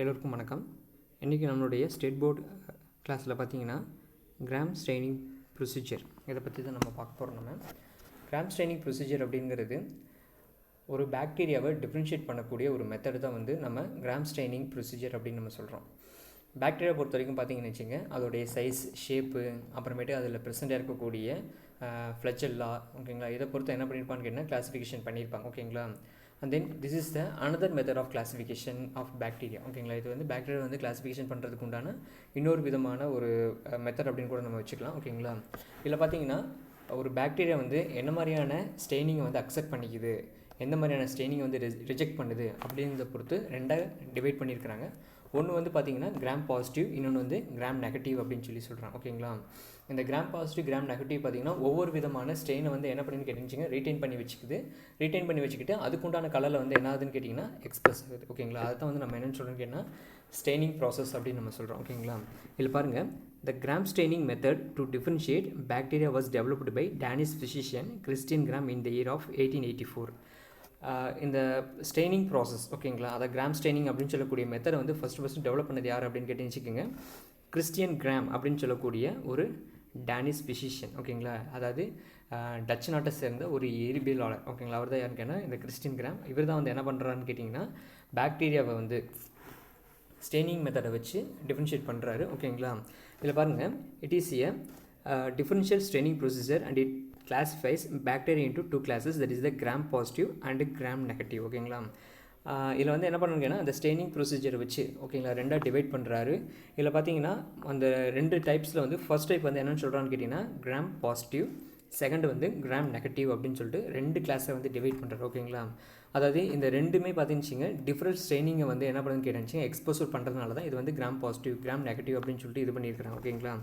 எல்லோருக்கும் வணக்கம். இன்றைக்கி நம்மளுடைய ஸ்டேட் போர்டு கிளாஸில் பார்த்தீங்கன்னா கிராம் ஸ்ட்ரெயினிங் ப்ரொசீஜர் இதை பற்றி தான் நம்ம பார்க்க போகிறோம். நம்ம கிராம் ஸ்ட்ரெயினிங் ப்ரொசீஜர் அப்படிங்கிறது ஒரு பாக்டீரியாவை டிஃப்ரென்ஷியேட் பண்ணக்கூடிய ஒரு மெத்தடு தான் வந்து நம்ம கிராம் ஸ்ட்ரெயினிங் ப்ரொசீஜர் அப்படின்னு நம்ம சொல்கிறோம். பாக்டீரியா பொறுத்த வரைக்கும் பார்த்தீங்கன்னு வச்சுங்க, அதோடைய சைஸ், ஷேப்பு, அப்புறமேட்டு அதில் ப்ரெசென்ட்டாக இருக்கக்கூடிய ஃப்ளெச்சல்லா, ஓகேங்களா, இதை பொறுத்து என்ன பண்ணியிருப்பான்னு கேட்டால் கிளாஸிஃபிகேஷன் பண்ணியிருப்பாங்க, ஓகேங்களா. And then this is the another method of classification of bacteria, ஓகேங்களா. இது வந்து பாக்டீரியா வந்து கிளாஸிஃபிகேஷன் பண்ணுறதுக்கு உண்டான இன்னொரு விதமான ஒரு மெத்தட் அப்படின்னு கூட நம்ம வச்சுக்கலாம், ஓகேங்களா. இதில் பார்த்தீங்கன்னா ஒரு பாக்டீரியா வந்து என்ன மாதிரியான ஸ்டெயினிங்கை வந்து அக்செப்ட் பண்ணிக்குது, எந்த மாதிரியான ஸ்டெயினிங்கை வந்து ரிஜெக்ட் பண்ணுது அப்படிங்கிறத பொறுத்து ரெண்டாக டிவைட் பண்ணியிருக்கிறாங்க. ஒன்று வந்து பார்த்திங்கன்னா கிராம் பாசிட்டிவ், இன்னொன்று வந்து கிராம் நெகட்டிவ் அப்படின்னு சொல்கிறாங்க, ஓகேங்களா. இந்த கிராம் பாசிட்டிவ், கிராம் நெகட்டிவ் பார்த்திங்கன்னா ஒவ்வொரு விதமான ஸ்டெயினை வந்து என்ன பண்ணி கேட்டிங்கன்னா ரீட்டைன் பண்ணி வச்சுக்கிட்டு அதுக்குண்டான கலரில் வந்து என்ன ஆகுதுன்னு கேட்டிங்கன்னா எக்ஸ்பிரஸ் ஆகுது, ஓகேங்களா. அதை தான் வந்து நம்ம என்னென்னு சொல்கிறோன்னு கேட்டால் ஸ்டெயினிங் ப்ராசஸ் அப்படின்னு நம்ம சொல்கிறோம், ஓகேங்களா. இதில் பாருங்கள், the gram staining method to differentiate bacteria was developed by Danish physician Christian Gram in the year of 1884. இந்த ஸ்டெயினிங் ப்ராசஸ், ஓகேங்களா, அதை கிராம் ஸ்டெயினிங் அப்படின்னு சொல்லக்கூடிய மெத்தடை வந்து ஃபஸ்ட்டு டெவலப் பண்ணது யார் அப்படின்னு கேட்டீங்கன்னு வச்சுக்கோங்க, கிறிஸ்டியன் கிராம் அப்படின்னு சொல்லக்கூடிய ஒரு டேனிஷ் ஃபிசிஷியன், ஓகேங்களா. அதாவது டச் நாட்டை சேர்ந்த ஒரு இயற்பியலாளர், ஓகேங்களா. அவர் தான் யாருன்னு கேட்டால் இந்த கிறிஸ்டியன் கிராம். இவர் தான் வந்து என்ன பண்ணுறாருன்னு கேட்டிங்கன்னா பாக்டீரியாவை வந்து ஸ்டெயினிங் மெத்தடை வச்சு டிஃப்ரென்ஷியேட் பண்ணுறாரு, ஓகேங்களா. இதில் பாருங்கள், it is a differential staining procedure and it classifies bacteria into two classes, that is the gram positive and gram negative, ஓகேங்களா. இதில் வந்து என்ன பண்ணுங்கன்னா அந்த ஸ்டெயினிங் ப்ரொசீஜரை வச்சு, ஓகேங்களா, ரெண்டாக டிவைட் பண்ணுறாரு. இதில் பார்த்தீங்கன்னா அந்த ரெண்டு டைப்ஸில் வந்து ஃபர்ஸ்ட் டைப் வந்து என்னென்னு சொல்கிறான்னு கேட்டிங்கன்னா கிராம் பாசிட்டிவ், செகண்ட் வந்து கிராம் நெகட்டிவ் அப்படின்னு சொல்லிட்டு ரெண்டு கிளாஸை வந்து டிவைட் பண்ணுறாரு, ஓகேங்களா. அதாவது இந்த ரெண்டுமே பார்த்தீங்கன்னு டிஃப்ரெண்ட் ஸ்ட்ரெயினிங்கை வந்து என்ன பண்ணுன்னு கேட்டேன்னு எக்ஸ்போசர் பண்ணுறதுனால தான் இது வந்து கிராம் பாசிட்டிவ், கிராம் நெகட்டிவ் அப்படின்னு சொல்லிட்டு இது பண்ணியிருக்கிறாங்க, ஓகேங்களா.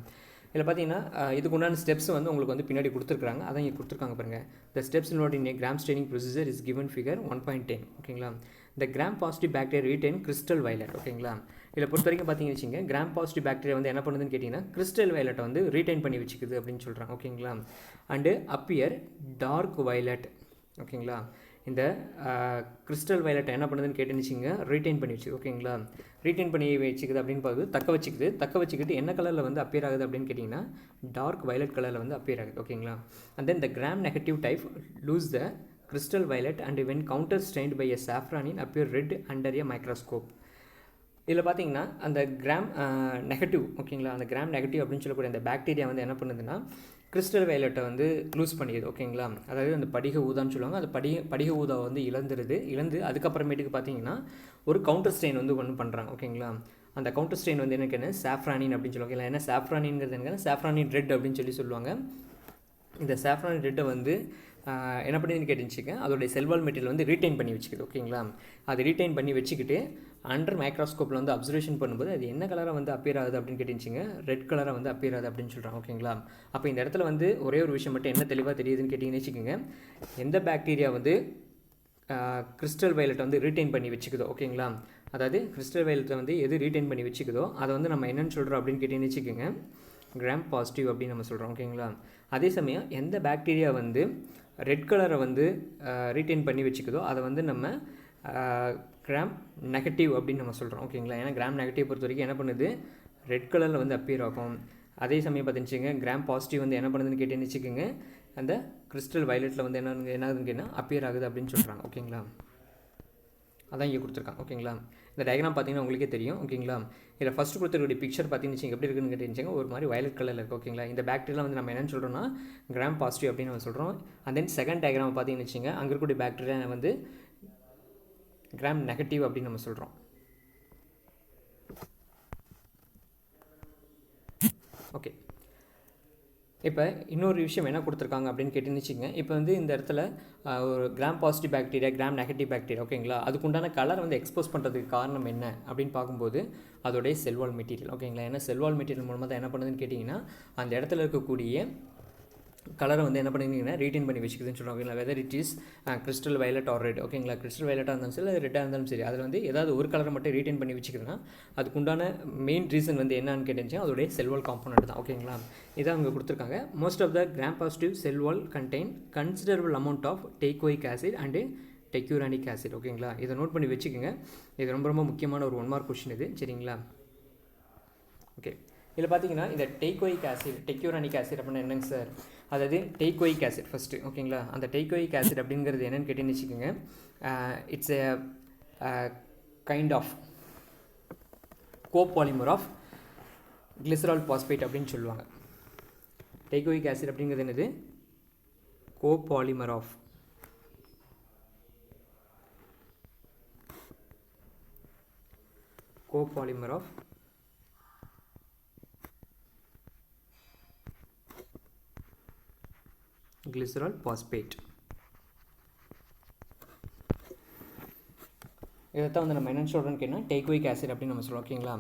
இதில் பார்த்தீங்கன்னா இதுக்கு உண்டான ஸ்டெப்ஸ் வந்து உங்களுக்கு வந்து பின்னாடி கொடுத்துருக்காங்க, அதான் இங்கே கொடுத்துருக்காங்க பாருங்கள். The steps involved in gram staining procedure is given figure 1.10, ஓகேங்களா. இந்த gram positive bacteria retain crystal violet, ஓகேங்களா. இதில் பொறுத்த வரைக்கும் பார்த்தீங்கன்னு வச்சுங்க, கிராம் பாசிட்டிவ் பாக்டீரியா வந்து என்ன பண்ணுதுன்னு கேட்டிங்கன்னா கிறிஸ்டல் வயலட்டை வந்து ரீட்டைன் பண்ணி வச்சுக்குது அப்படின்னு சொல்கிறாங்க, ஓகேங்களா. அண்டு அப்பியர் டார்க் வயலட், ஓகேங்களா. இந்த கிறிஸ்டல் வயலட்டை என்ன பண்ணுதுன்னு கேட்டுச்சுங்க ரீட்டைன் பண்ணி வச்சுது, ஓகேங்களா. ரீட்டைன் பண்ணி வச்சுக்குது அப்படின்னு பார்த்து தக்க வச்சுக்கிட்டு என்ன கலரில் வந்து அப்பியர் ஆகுது அப்படின்னு கேட்டிங்கன்னா டார்க் வயலட் கலரில் வந்து அப்பியர் ஆகுது, ஓகேங்களா. And then the gram negative type lose the crystal violet and when counterstained by a safranin appear red under a microscope. இதில் பார்த்தீங்கன்னா அந்த கிராம் நெகட்டிவ், ஓகேங்களா, அந்த கிராம் நெகட்டிவ் அப்படின்னு சொல்லக்கூடிய அந்த பாக்டீரியா வந்து என்ன பண்ணுதுன்னா கிறிஸ்டல் வயலட்டை வந்து லூஸ் பண்ணிடுது, ஓகேங்களா. அதாவது அந்த படிக ஊதான்னு சொல்லுவாங்க, அந்த படிக ஊதாவை வந்து இழந்து அதுக்கப்புறமேட்டுக்கு பார்த்தீங்கன்னா ஒரு கவுண்டர் ஸ்ட்ரெயின் வந்து ஒன்று பண்ணுறாங்க, ஓகேங்களா. அந்த கவுண்டர் ஸ்ட்ரெயின் வந்து என்ன சாஃப்ரானின் அப்படின்னு சொல்லுவாங்க. இல்லை என்ன சாஃப்ரானின்ங்கிறது என்ன சாஃப்ரானின் ரெட் அப்படின்னு சொல்லுவாங்க. இந்த சாஃப்ரானின் ரெட்டை வந்து என்ன பண்ணுதுன்னு கேட்டுச்சுங்க அதோடைய செல்வால் மெட்டீரியல் வந்து ரீட்டைன் பண்ணி வச்சுக்குது, ஓகேங்களா. அது ரீட்டைன் பண்ணி வச்சுக்கிட்டு அண்டர் மைக்ரோஸ்கோப்பில் வந்து அப்சர்வேஷன் பண்ணும்போது அது என்ன கலராக வந்து அப்பியர் ஆகுது அப்படின்னு கேட்டுச்சுங்க ரெட் கலராக வந்து அப்பியர் ஆகுது அப்படின்னு சொல்கிறாங்க, ஓகேங்களா. அப்போ இந்த இடத்துல வந்து ஒரே ஒரு விஷயம் மட்டும் என்ன தெளிவாக தெரியுதுன்னு கேட்டிங்கன்னு வச்சுக்கோங்க, எந்த பாக்டீரியா வந்து கிறிஸ்டல் வயலட்டை வந்து ரீட்டைன் பண்ணி வச்சுக்குதோ, ஓகேங்களா. அதாவது கிறிஸ்டல் வயலட்டை வந்து எது ரீட்டைன் பண்ணி வச்சுக்குதோ அதை வந்து நம்ம என்னென்னு சொல்கிறோம் அப்படின்னு கேட்டிங்கன்னு வச்சுக்கோங்க கிராம் பாசிட்டிவ் அப்படின்னு நம்ம சொல்கிறோம், ஓகேங்களா. அதே சமயம் எந்த பாக்டீரியா வந்து ரெட் கலரை வந்து ரீட்டைன் பண்ணி வச்சுக்குதோ அதை வந்து நம்ம கிராம் நெகட்டிவ் அப்படின்னு நம்ம சொல்கிறோம், ஓகேங்களா. ஏன்னா கிராம் நெகட்டிவ் பொறுத்த வரைக்கும் என்ன பண்ணுது ரெட் கலரில் வந்து அப்பியர் ஆகும். அதே சமயம் பார்த்துச்சுங்க கிராம் பாசிட்டிவ் வந்து என்ன பண்ணுதுன்னு கேட்டேன்னு வச்சுக்கோங்க அந்த கிறிஸ்டல் வயலட்டில் வந்து என்னதுன்னு கேட்டால் அப்பியர் ஆகுது அப்படின்னு சொல்கிறாங்க, ஓகேங்களா. அதான் இங்கே கொடுத்துருக்காங்க, ஓகேங்களா. இந்த டயக்ராம் பார்த்தீங்கன்னா உங்களுக்கே தெரியும், ஓகேங்களா. இதில் ஃபஸ்ட்டு கொடுத்துருக்கூடிய பிக்சர் பார்த்தீங்கன்னு எப்படி இருக்குன்னு கேட்டீங்க ஒரு மாதிரி வயலட் கலரில் இருக்குது, ஓகேங்களா. இந்த பாக்டீரியா வந்து நம்ம என்னென்னு சொல்கிறோம்னா கிராம் பாசிட்டிவ் அப்படின்னு நம்ம சொல்கிறோம். அண்ட் தென் செகண்ட் டயக்ராம் பார்த்தீங்கன்னு வச்சுங்க அங்கே இருக்கக்கூடிய பாக்டீரியா வந்து கிராம் நெகட்டிவ் அப்படின்னு நம்ம சொல்கிறோம், ஓகே. இப்போ இன்னொரு விஷயம் என்ன கொடுத்துருக்காங்க அப்படின்னு கேட்டுன்னு வச்சுங்க, இப்போ வந்து இந்த இடத்துல ஒரு gram positive bacteria, gram negative bacteria, ஓகேங்களா, அதுக்குண்டான கலர் வந்து எக்ஸ்போஸ் பண்ணுறதுக்கு காரணம் என்ன அப்படின்னு பார்க்கும்போது அதோடைய செல்வால் மெட்டீரியல், ஓகேங்களா. ஏன்னா செல்வால் மெட்டீரியல் மூலமாக தான் என்ன பண்ணுதுன்னு கேட்டிங்கன்னா அந்த இடத்துல இருக்கக்கூடிய கலரை வந்து என்ன பண்ணிங்கன்னா ரீட்டைன் பண்ணி வச்சுக்குதுன்னு சொல்லுவாங்க, ஓகேங்களா. Whether it is crystal violet or red, ஓகேங்களா. கிறிஸ்டல் வயலட்டாக இருந்தாலும் சரி அது ரெட்டாக இருந்தாலும் சரி அதில் வந்து ஏதாவது ஒரு கலரை மட்டும் ரீட்டைன் பண்ணி வச்சுக்குதுன்னா அதுக்குண்டான மெயின் ரீசன் வந்து என்னன்னு கேட்டுச்சு அதோடைய செல்வால் காம்பனண்ட் தான், ஓகேங்களா. இதான் அவங்க கொடுத்துருக்காங்க. Most of the gram positive cell wall contain considerable amount of teichoic acid and teichuronic acid. ஓகேங்களா, இதை நோட் பண்ணி வச்சுக்கோங்க. இது ரொம்ப ரொம்ப முக்கியமான ஒரு 1 மார்க் கொஷின் இது. சரிங்களா, ஓகே. இதில் பார்த்தீங்கன்னா இந்த டெய்கோயிக் ஆசிட், டெக்யூரானிக் ஆசிட் அப்படின்னா என்னங்க சார்? அதாவது டெய்கோயிக் ஆசிட் ஃபஸ்ட்டு. ஓகேங்களா, அந்த டெய்கோயிக் ஆசிட் அப்படிங்கிறது என்னென்னு கேட்டீங்கன்னு வச்சுக்கோங்க. It's a kind of copolymer of glycerol phosphate அப்படின்னு சொல்லுவாங்க. டெய்கோயிக் ஆசிட் அப்படிங்கிறது என்னது? Copolymer of glycerol phosphate. இதைத்தான் வந்து நம்ம என்ன சொல்கிறோன்னு கேட்டால் டெய்கோயிக் ஆசிட் அப்படின்னு நம்ம சொல்லுவோம். ஓகேங்களா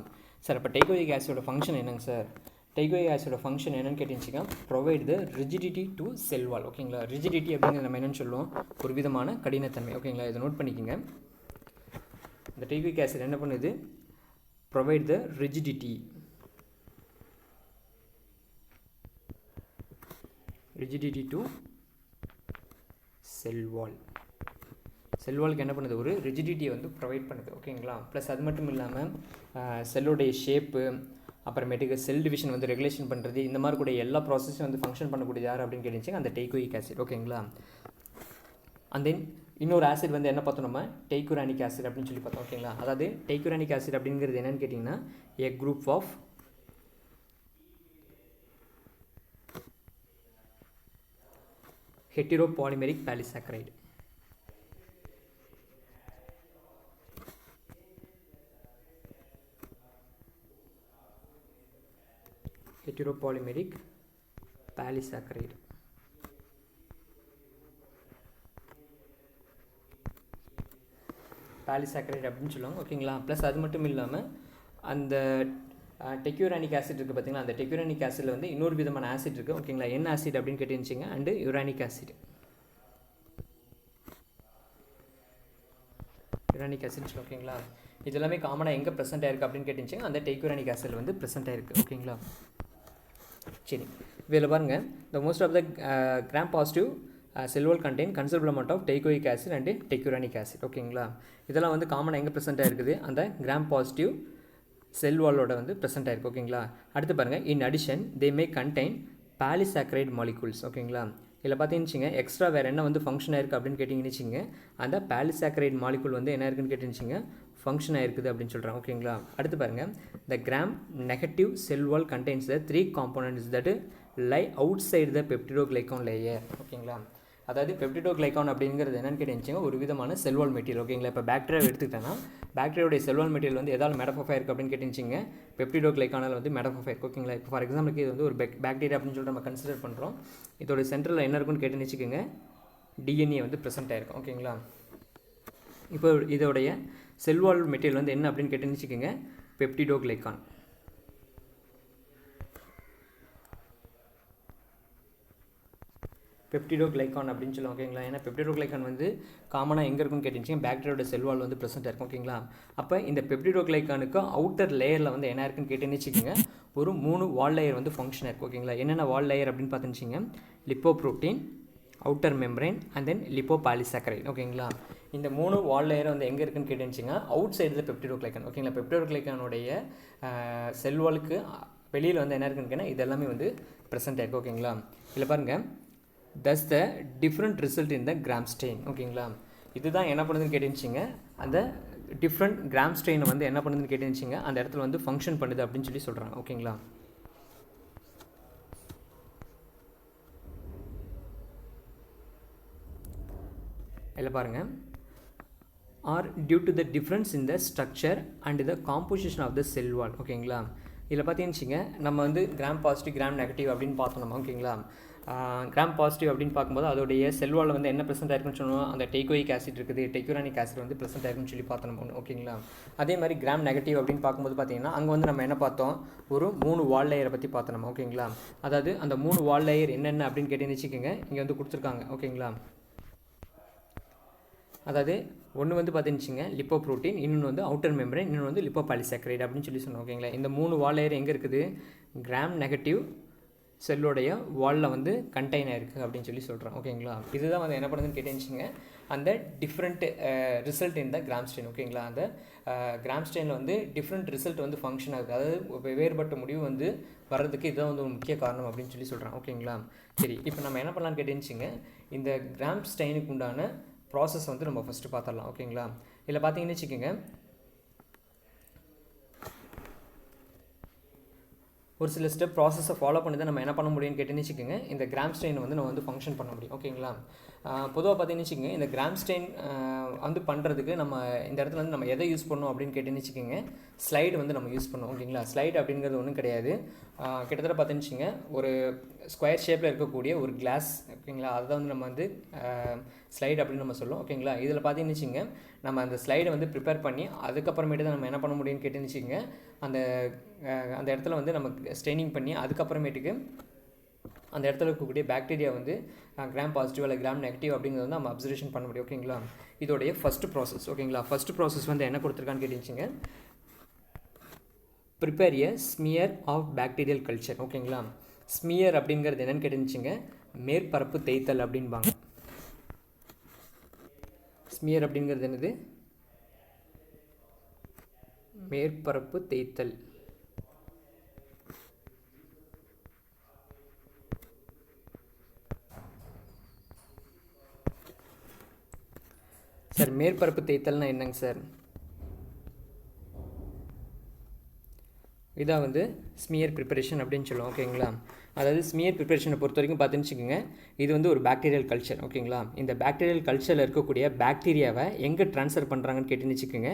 சார், அப்போ டெய்கோயிக் ஆசிடோட ஃபங்க்ஷன் என்னங்க சார்? டெய்கோயிக் ஆசிடோட ஃபங்க்ஷன் என்னன்னு கேட்டீங்கன்னா provide the rigidity to cell wall. ஓகேங்களா, ரிஜிடிட்டி அப்படிங்கிறது நம்ம என்னென்னு சொல்லுவோம்? ஒரு விதமான கடினத்தன்மை. ஓகேங்களா, இதை நோட் பண்ணிக்கோங்க. இந்த டெய்கோயிக் ஆசிட் என்ன பண்ணுது? Provide the rigidity to cell wall. Cell வாலுக்கு என்ன பண்ணுது? ஒரு ரிஜிடிட்டியை வந்து ப்ரொவைட் பண்ணுது. ஓகேங்களா, ப்ளஸ் அது மட்டும் இல்லாமல் செல்லுடைய ஷேப்பு, அப்புறமேட்டுக்கு செல் டிவிஷன் வந்து ரெகுலேஷன் பண்ணுறது, இந்த மாதிரி கூட எல்லா ப்ராசஸும் வந்து ஃபங்க்ஷன் பண்ணக்கூடிய யார் அப்படின்னு கேட்டுச்சிங்க? அந்த டெய்கோயிக் ஆசிட். ஓகேங்களா, அண்ட் தென் இன்னொரு ஆசிட் வந்து என்ன பார்த்தோம் நம்ம? டெய்குரானிக் ஆசிட் அப்படின்னு சொல்லி பார்த்தோம். ஓகேங்களா, அதாவது டெய்குரானிக் ஆசிட் அப்படிங்கிறது என்னன்னு கேட்டிங்கன்னா a group of heteropolymeric polysaccharide. Heteropolymeric polysaccharide. Polysaccharide அப்படின்னு சொல்லுவாங்க. ஓகேங்களா, ப்ளஸ் அது மட்டும் இல்லாமல் அந்த டெக்யூரானிக் ஆசிட் இருக்குது பார்த்தீங்களா, அந்த டெக்யூரானிக் ஆசிடில் வந்து இன்னொரு விதமான ஆசிட் இருக்குது. ஓகேங்களா, என்ன ஆசிட் அப்படின்னு கேட்டுருந்துச்சிங்க? And uronic acid. Uronic acid. ஓகேங்களா, இது எல்லாமே காமனாக எங்கே ப்ரெசென்ட் ஆயிருக்கு அப்படின்னு கேட்டுருந்துச்சிங்க? அந்த டெக்யூரானிக் ஆசிட் வந்து ப்ரெசென்ட் ஆயிருக்கு. ஓகேங்களா, சரி. இதில் பாருங்கள், the most of the gram positive cell wall contain considerable amount of teichoic acid and tecuranic acid. ஓகேங்களா, இதெல்லாம் வந்து காமனாக எங்கே ப்ரெசென்ட் ஆகிருக்குது? அந்த கிராம் பாசிட்டிவ் செல் வாலோட வந்து ப்ரெசென்ட் ஆகிருக்கு. ஓகேங்களா, அடுத்து பாருங்கள், in addition they May contain polysaccharide molecules. ஓகேங்களா, இதில் பார்த்தீங்கன்னு எக்ஸ்ட்ரா வேறு என்ன வந்து ஃபங்க்ஷன் ஆயிருக்கு அப்படின்னு கேட்டிங்கன்னு அந்த பாலிசாக்கரைட் மாலிகூல் வந்து என்ன இருக்குன்னு கேட்டுருந்துச்சிங்க? ஃபங்க்ஷன் ஆயிருக்குது அப்படின்னு சொல்கிறாங்க. ஓகேங்களா, அடுத்து பாருங்கள், the gram negative cell wall contains the 3 components that lie outside the peptidoglycan layer. ஓகேங்களா, அதாவது பெப்டிடோகிளைகான் அப்படிங்கிறது என்னென்னு கேட்டுச்சுங்க? ஒரு விதமான செல்வால் மெட்டீரியல். ஓகேங்களா, இப்போ பாக்டீரியா எடுத்துக்கிட்டேன்னா பாக்டீரியாவுடைய செல்வால் மெட்டீரியல் வந்து எதாவது மெடஃபாஃப் ஆயிருக்கு அப்படின்னு கேட்டுச்சிங்க? பெப்டிடோகிளைகானில் வந்து மெடஃபாஃப் ஆயிருக்கு. ஓகேங்களா, இப்போ ஃபார் எக்ஸாம்பிளுக்கு இது வந்து ஒரு பாக்டீரியா அப்படின்னு சொல்லிட்டு நம்ம கன்சிடர் பண்ணுறோம். இதோட சென்டரில் என்ன இருக்குன்னு கேட்டுன்னு வச்சுக்கோங்க? டிஎன்ஏ வந்து ப்ரெசென்ட் ஆயிருக்கும். ஓகேங்களா, இப்போ இதோடைய செல்வால் மெட்டீரியல் வந்து என்ன அப்படின்னு கேட்டுன்னு வச்சுக்கோங்க? பெப்டிடோகிளைகான். பெப்டிடோகிளைகான் அப்படின்னு சொல்லுவாங்க. ஓகேங்களா, ஏன்னா பெப்டிடோகிளைகான் வந்து காமனாக எங்கே இருக்குன்னு கேட்டுச்சிங்க? பாக்டீரியோட செல்வால் வந்து ப்ரெசென்ட் இருக்கும். ஓகேங்களா, அப்போ இந்த பெப்டிடோகிளைகானுக்கு அவுட்டர் லேயரில் வந்து என்ன இருக்குன்னு கேட்டுன்னு வச்சுக்கோங்க? ஒரு 3 வால் லேயர் வந்து ஃபங்க்ஷன் இருக்குது. ஓகேங்களா, என்னென்ன வால் லேயர் அப்படின்னு பார்த்துச்சிங்க? Lipoprotein, outer membrane and then lipopolysaccharide. ஓகேங்களா, இந்த 3 வால் லேயர் வந்து எங்கே இருக்குன்னு கேட்டுச்சிங்க? அவுட் சைடில் பெப்டிடோகிளைகான். ஓகேங்களா, பெப்டிடோகிளைகானுடைய செல்வாலுக்கு வெளியில் வந்து என்ன இருக்குன்னு கேட்டால் இது எல்லாமே வந்து ப்ரெசென்ட் ஆயிருக்கு. ஓகேங்களா, இதில் பாருங்கள், thus the different result in the gram stain. ஓகேங்களா, இதுதான் என்ன பண்ணுதுன்னு கேட்டுச்சிங்க? அந்த டிஃப்ரெண்ட் கிராம் ஸ்ட்ரெயினை வந்து என்ன பண்ணுதுன்னு கேட்டுச்சிங்க? அந்த இடத்துல வந்து ஃபங்க்ஷன் பண்ணுது அப்படின்னு சொல்லி சொல்கிறாங்க. ஓகேங்களா, இதில் பாருங்கள், are due to the difference in the structure and the composition of the cell wall. ஓகேங்களா, இதில் பார்த்தீங்கன்னு நம்ம வந்து கிராம் பாசிட்டிவ் கிராம் நெகட்டிவ் அப்படின்னு பார்த்தோம் நம்ம. ஓகேங்களா, கிராம் பாசிட்டிவ் அப்படின்னு பார்க்கும்போது அதோடைய செல்வால் வந்து என்ன ப்ரெசென்ட் ஆயிருக்குன்னு சொன்னோம்? அந்த டெய்கோயிக் ஆசிட் இருக்குது, டெக்யூரானிக் ஆசிட் வந்து ப்ரெசென்ட் ஆயிருக்குன்னு சொல்லி பார்த்தோம் நம்ம. ஓகேங்களா, அதே மாதிரி கிராம் நெகட்டிவ் அப்படின்னு பார்க்கும்போது பார்த்தீங்கன்னா அங்கே வந்து நம்ம என்ன பார்த்தோம்? ஒரு 3 வால் லேயரை பற்றி பார்த்தோம் நம்ம. ஓகேங்களா, அதாவது அந்த 3 வால் லேயர் என்னென்ன அப்படின்னு கேட்டு வச்சுக்கோங்க? இங்கே வந்து கொடுத்துருக்காங்க. ஓகேங்களா, அதாவது ஒன்று வந்து பார்த்துச்சிங்க லிப்போப்ரோட்டீன், இன்னொன்று வந்து அவுட்டர் மெம்பரைன், இன்னொன்று வந்து லிப்போபாலிசாக்கரைட் அப்படின்னு சொல்லி சொன்னோம். ஓகேங்களா, இந்த 3 வால் லேயர் எங்கே இருக்குது? கிராம் நெகட்டிவ் செல்லுடைய வாலில் வந்து கண்டெயின் ஆயிருக்கு அப்படின்னு சொல்லி சொல்கிறோம். ஓகேங்களா, இதுதான் வந்து என்ன பண்ணுதுன்னு கேட்டேன்னுச்சிங்க அந்த different result in the gram strain. ஓகேங்களா, அந்த கிராம் ஸ்ட்ரெயினில் வந்து டிஃப்ரெண்ட் ரிசல்ட் வந்து ஃபங்க்ஷன் ஆகுது, அதாவது வேறுபட்ட முடிவு வந்து வர்றதுக்கு இதுதான் வந்து ஒரு முக்கிய காரணம் அப்படின்னு சொல்லி சொல்கிறேன். ஓகேங்களா, சரி, இப்போ நம்ம என்ன பண்ணலான்னு கேட்டேன்னுச்சிங்க இந்த கிராம் ஸ்ட்ரெயினுக்கு உண்டான ப்ராசஸ் வந்து நம்ம ஃபஸ்ட்டு பார்த்துடலாம். ஓகேங்களா, இதில் பார்த்தீங்கன்னு வச்சுக்கோங்க ஒரு சில ஸ்டெப் ப்ராசஸை ஃபாலோ பண்ணி தான் நம்ம என்ன பண்ண முடியும்னு கேட்டுன்னு வச்சுக்கோங்க இந்த கிராம் ஸ்ட்ரெயின் வந்து நம்ம வந்து ஃபங்க்ஷன் பண்ண முடியும். ஓகேங்களா, பொதுவாக பார்த்தீங்கன்னு வச்சுக்கோங்க இந்த கிராம் ஸ்ட்ரெயின் வந்து பண்ணுறதுக்கு நம்ம இந்த இடத்துல வந்து நம்ம எதை யூஸ் பண்ணோம் அப்படின்னு கேட்டுன்னு வச்சுக்கோங்க ஸ்லைடு வந்து நம்ம யூஸ் பண்ணோம். ஓகேங்களா, ஸ்லைடு அப்படிங்கிறது ஒன்றும் கிடையாது, கிட்டத்தட்ட பார்த்தீங்கன்னு வச்சுக்கோங்க ஒரு ஸ்கொயர் ஷேப்பில் இருக்கக்கூடிய ஒரு கிளாஸ். ஓகேங்களா, அதுதான் வந்து நம்ம வந்து ஸ்லைடு அப்படின்னு நம்ம சொல்லுவோம். ஓகேங்களா, இதில் பார்த்தீங்கன்னு வச்சுங்க நம்ம அந்த ஸ்லைடை வந்து ப்ரிப்பேர் பண்ணி அதுக்கப்புறமேட்டு தான் நம்ம என்ன பண்ண முடியும்னு கேட்டுன்னு வச்சுக்கோங்க அந்த இடத்துல வந்து நம்ம ஸ்ட்ரெயினிங் பண்ணி அதுக்கப்புறமேட்டுக்கு அந்த இடத்துல இருக்கக்கூடிய பாக்டீரியா வந்து கிராம் பாசிட்டிவ் இல்லை கிராம் நெகட்டிவ் அப்படிங்கிறது வந்து நம்ம அப்சர்வேஷன் பண்ண முடியும். ஓகேங்களா, இதோடைய ஃபஸ்ட்டு ப்ராசஸ். ஓகேங்களா, ஃபஸ்ட்டு ப்ராசஸ் வந்து என்ன கொடுத்துருக்கான்னு கேட்டுச்சுங்க prepare a smear of bacterial culture. ஓகேங்களா, ஸ்மியர் அப்படிங்கிறது என்னென்னு கேட்டுச்சுங்க மேற்பரப்பு தேய்த்தல் அப்படின்பாங்க. ஸ்மியர் அப்படிங்கிறது என்னது மேற்பரப்பு தேய்த்தல். சார் மேற்பரப்பு தேய்த்தல்னா என்னங்க சார்? இதான் வந்து ஸ்மியர் ப்ரிப்பரேஷன் அப்படின்னு சொல்லுவோம். ஓகேங்களா, அதாவது ஸ்மியர் ப்ரிப்பரேஷனை பொறுத்த வரைக்கும் பார்த்துன்னு வச்சுக்கோங்க இது வந்து ஒரு பாக்டீரியல் கல்ச்சர். ஓகேங்களா, இந்த பாக்டீரியல் கல்ச்சரில் இருக்கக்கூடிய பாக்டீரியாவை எங்கே ட்ரான்ஸ்ஃபர் பண்ணுறாங்கன்னு கேட்டுன்னு வச்சுக்கோங்க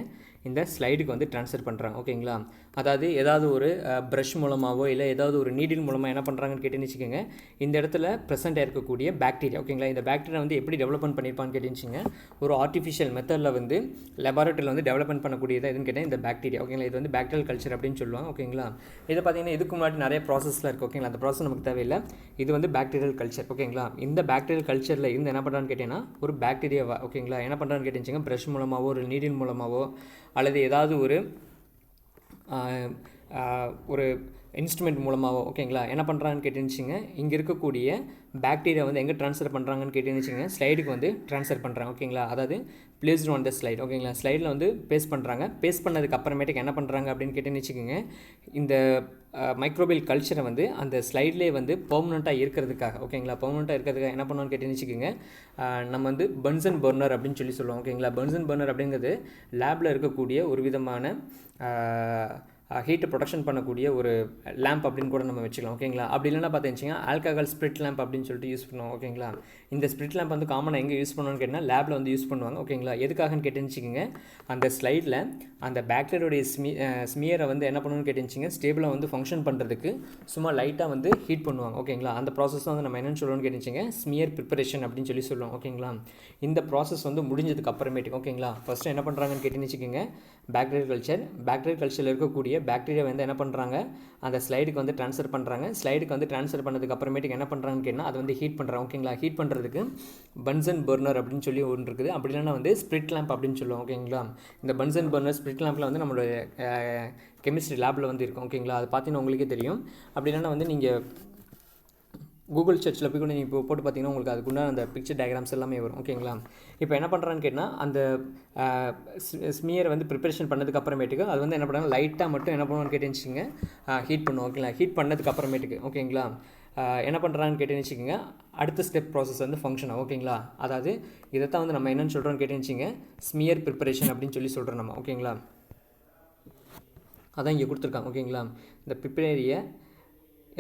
இந்த ஸ்லைடுக்கு வந்து ட்ரான்ஸ்ஃபர் பண்ணுறாங்க. ஓகேங்களா, அதாவது ஏதாவது ஒரு ப்ரஷ் மூலமாகவோ இல்லை ஏதாவது ஒரு நீடில் மூலமாக என்ன பண்ணுறாங்கன்னு கேட்டுன்னு வச்சுக்கோங்க இந்த இடத்துல ப்ரெசென்ட்டாக இருக்கக்கூடிய பாக்டீரியா. ஓகேங்களா, இந்த பாக்டீரியா வந்து எப்படி டெவலப்மெண்ட் பண்ணியிருப்பான்னு கேட்டுச்சுங்க ஒரு ஆர்டிஃபிஷியல் மெத்தடில் வந்து லெபார்ட்டரியில் வந்து டெவலப்மெண்ட் பண்ணக்கூடியதாக எதுன்னு கேட்டால் இந்த பாக்டீரியா. ஓகேங்களா, இது வந்து பாக்டீரியல் கல்ச்சர் அப்படின்னு சொல்லுவாங்க. ஓகேங்களா, இதை பார்த்தீங்கன்னா இதுக்கு முன்னாடி நிறைய ப்ராசஸ்லாம் இருக்குது. ஓகேங்களா, அந்த ப்ராசஸ் நமக்கு தேவையில்லை, இது வந்து பாக்டீரியல் கல்ச்சர். ஓகேங்களா, இந்த பாக்டீரியல் கல்ச்சரில் இருந்து என்ன பண்ணுறான்னு கேட்டிங்கன்னா ஒரு பாக்டீரியாவா ஓகேங்களா என்ன பண்ணுறான்னு கேட்டுச்சுங்க ப்ரஷ் மூலமாகவோ ஒரு நீடில் மூலமாகவோ அல்லது ஏதாவது ஒரு இன்ஸ்ட்ருமெண்ட் மூலமாகவோ ஓகேங்களா என்ன பண்ணுறாங்கன்னு கேட்டுச்சுங்க இங்கே இருக்கக்கூடிய பாக்டீரியா வந்து எங்கே ட்ரான்ஸ்ஃபர் பண்ணுறாங்கன்னு கேட்டுச்சுங்க ஸ்லைடுக்கு வந்து ட்ரான்ஸ்ஃபர் பண்ணுறாங்க. ஓகேங்களா, அதாவது பிளேஸ்டு ஆன் த ஸ்லைட். ஓகேங்களா, ஸ்லைடில் வந்து பேஸ்ட் பண்ணுறாங்க. பேஸ்ட் பண்ணதுக்கு அப்புறமேட்டுக்கு என்ன பண்ணுறாங்க அப்படின்னு கேட்டுன்னு வச்சுக்கோங்க இந்த மைக்ரோபியல் கல்ச்சரை வந்து அந்த ஸ்லைட்லேயே வந்து பெர்மனெண்ட்டாக இருக்கிறதுக்காக ஓகேங்களா பெர்மனெண்ட்டாக இருக்கிறதுக்காக என்ன பண்ணுவோன்னு கேட்டுன்னு வச்சுக்கோங்க நம்ம வந்து பன்சன் பர்னர் அப்படின்னு சொல்லி சொல்லுவோம். ஓகேங்களா, பன்சன் பர்னர் அப்படிங்கிறது லேபில் இருக்கக்கூடிய ஒரு விதமான ஹீட்டை ப்ரொடக்ஷன் பண்ணக்கூடிய ஒரு லேம்ப் அப்படின்னு கூட நம்ம வச்சுக்கலாம். ஓகேங்களா, அப்படி இல்லைன்னா பார்த்துச்சிங்கன்னா ஆல்கஹால் ஸ்பிரிட் லேம்ப் அப்படின்னு சொல்லிட்டு யூஸ் பண்ணுவோம். ஓகேங்களா, இந்த ஸ்பிரிட் லேம்ப் வந்து காமனாக எங்கே யூஸ் பண்ணுவோன்னு கேட்டால் லேபில் வந்து யூஸ் பண்ணுவாங்க. ஓகேங்களா, எதுக்காகன்னு கேட்டுச்சுங்க அந்த ஸ்லைடில் அந்த பாக்டீரியோடைய ஸ்மியரை வந்து என்ன பண்ணணும்னு கேட்டுச்சிங்க ஸ்டேபிளாக வந்து ஃபங்க்ஷன் பண்ணுறதுக்கு சும்மா லைட்டாக வந்து ஹீட் பண்ணுவாங்க. ஓகேங்களா, அந்த ப்ராசஸ் வந்து நம்ம என்னென்னு சொல்லுவோம்னு கேட்டுச்சிங்க ஸ்மியர் ப்ரிப்பரேஷன் அப்படின்னு சொல்லி சொல்லுவோம். ஓகேங்களா, இந்த ப்ராசஸ் வந்து முடிஞ்சதுக்கு அப்புறமேட்டுக்கு ஓகேங்களா ஃபஸ்ட்டு என்ன பண்ணுறாங்கன்னு கேட்டுன்னு வச்சுக்கோங்க பாக்டீரியல் கல்ச்சரில் இருக்கக்கூடிய பாக்டீரியா வந்து என்ன பண்ணுறாங்க அந்த ஸ்லைடுக்கு வந்து ட்ரான்ஸ்ஃபர் பண்ணுறாங்க. ஸ்லைடுக்கு வந்து ட்ரான்ஸ்ஃபர் பண்ணதுக்கு அப்புறமேட்டுக்கு என்ன பண்ணுறாங்கன்னு கேட்டால் அது வந்து ஹீட் பண்ணுறாங்க. ஓகேங்களா, ஹீட் பண்ணுறதுக்கு பன்சன் பர்னர் அப்படின்னு சொல்லி ஒன்று இருக்குது. அப்படி இல்லைன்னா வந்து ஸ்பிரிட் லேம்ப் அப்படின்னு சொல்லுவோம். ஓகேங்களா, இந்த பன்சன் பர்னர் ஸ்பிரிட் லேம்பில் வந்து நம்மளோட கெமிஸ்ட்ரி லேபில் வந்து இருக்கும். ஓகேங்களா, அது பார்த்தீங்கன்னா உங்களுக்கே தெரியும். அப்படி இல்லைன்னா வந்து நீங்கள் கூகுள் சர்ச்சில் போய் கூட நீங்கள் இப்போ போட்டு பார்த்தீங்கன்னா உங்களுக்கு அதுக்குண்டான அந்த பிக்சர் டயக்ராம்ஸ் எல்லாமே வரும். ஓகேங்களா, இப்போ என்ன பண்ணுறான்னு கேட்டால் அந்த ஸ்மியரை வந்து ப்ரிப்பரேஷன் பண்ணதுக்கு அப்புறமேட்டுக்கு அது வந்து என்ன பண்ணுறாங்க லைட்டாக மட்டும் என்ன பண்ணுவோன்னு கேட்டுச்சுங்க ஹீட் பண்ணுவோம். ஓகேங்களா, ஹீட் பண்ணதுக்கு அப்புறமேட்டுக்கு ஓகேங்களா என்ன பண்ணுறான்னு கேட்டுன்னு வச்சுக்கோங்க அடுத்த ஸ்டெப் ப்ராசஸ் வந்து ஃபங்க்ஷன் ஆகும். ஓகேங்களா, அதாவது இதைத்தான் வந்து நம்ம என்னென்னு சொல்கிறோன்னு கேட்டுச்சுங்க ஸ்மியர் ப்ரிப்பரேஷன் அப்படின்னு சொல்லி சொல்கிறோம் நம்ம. ஓகேங்களா, அதான் இங்கே கொடுத்துருக்காங்க. ஓகேங்களா, இந்த ப்ரிப்பேரிய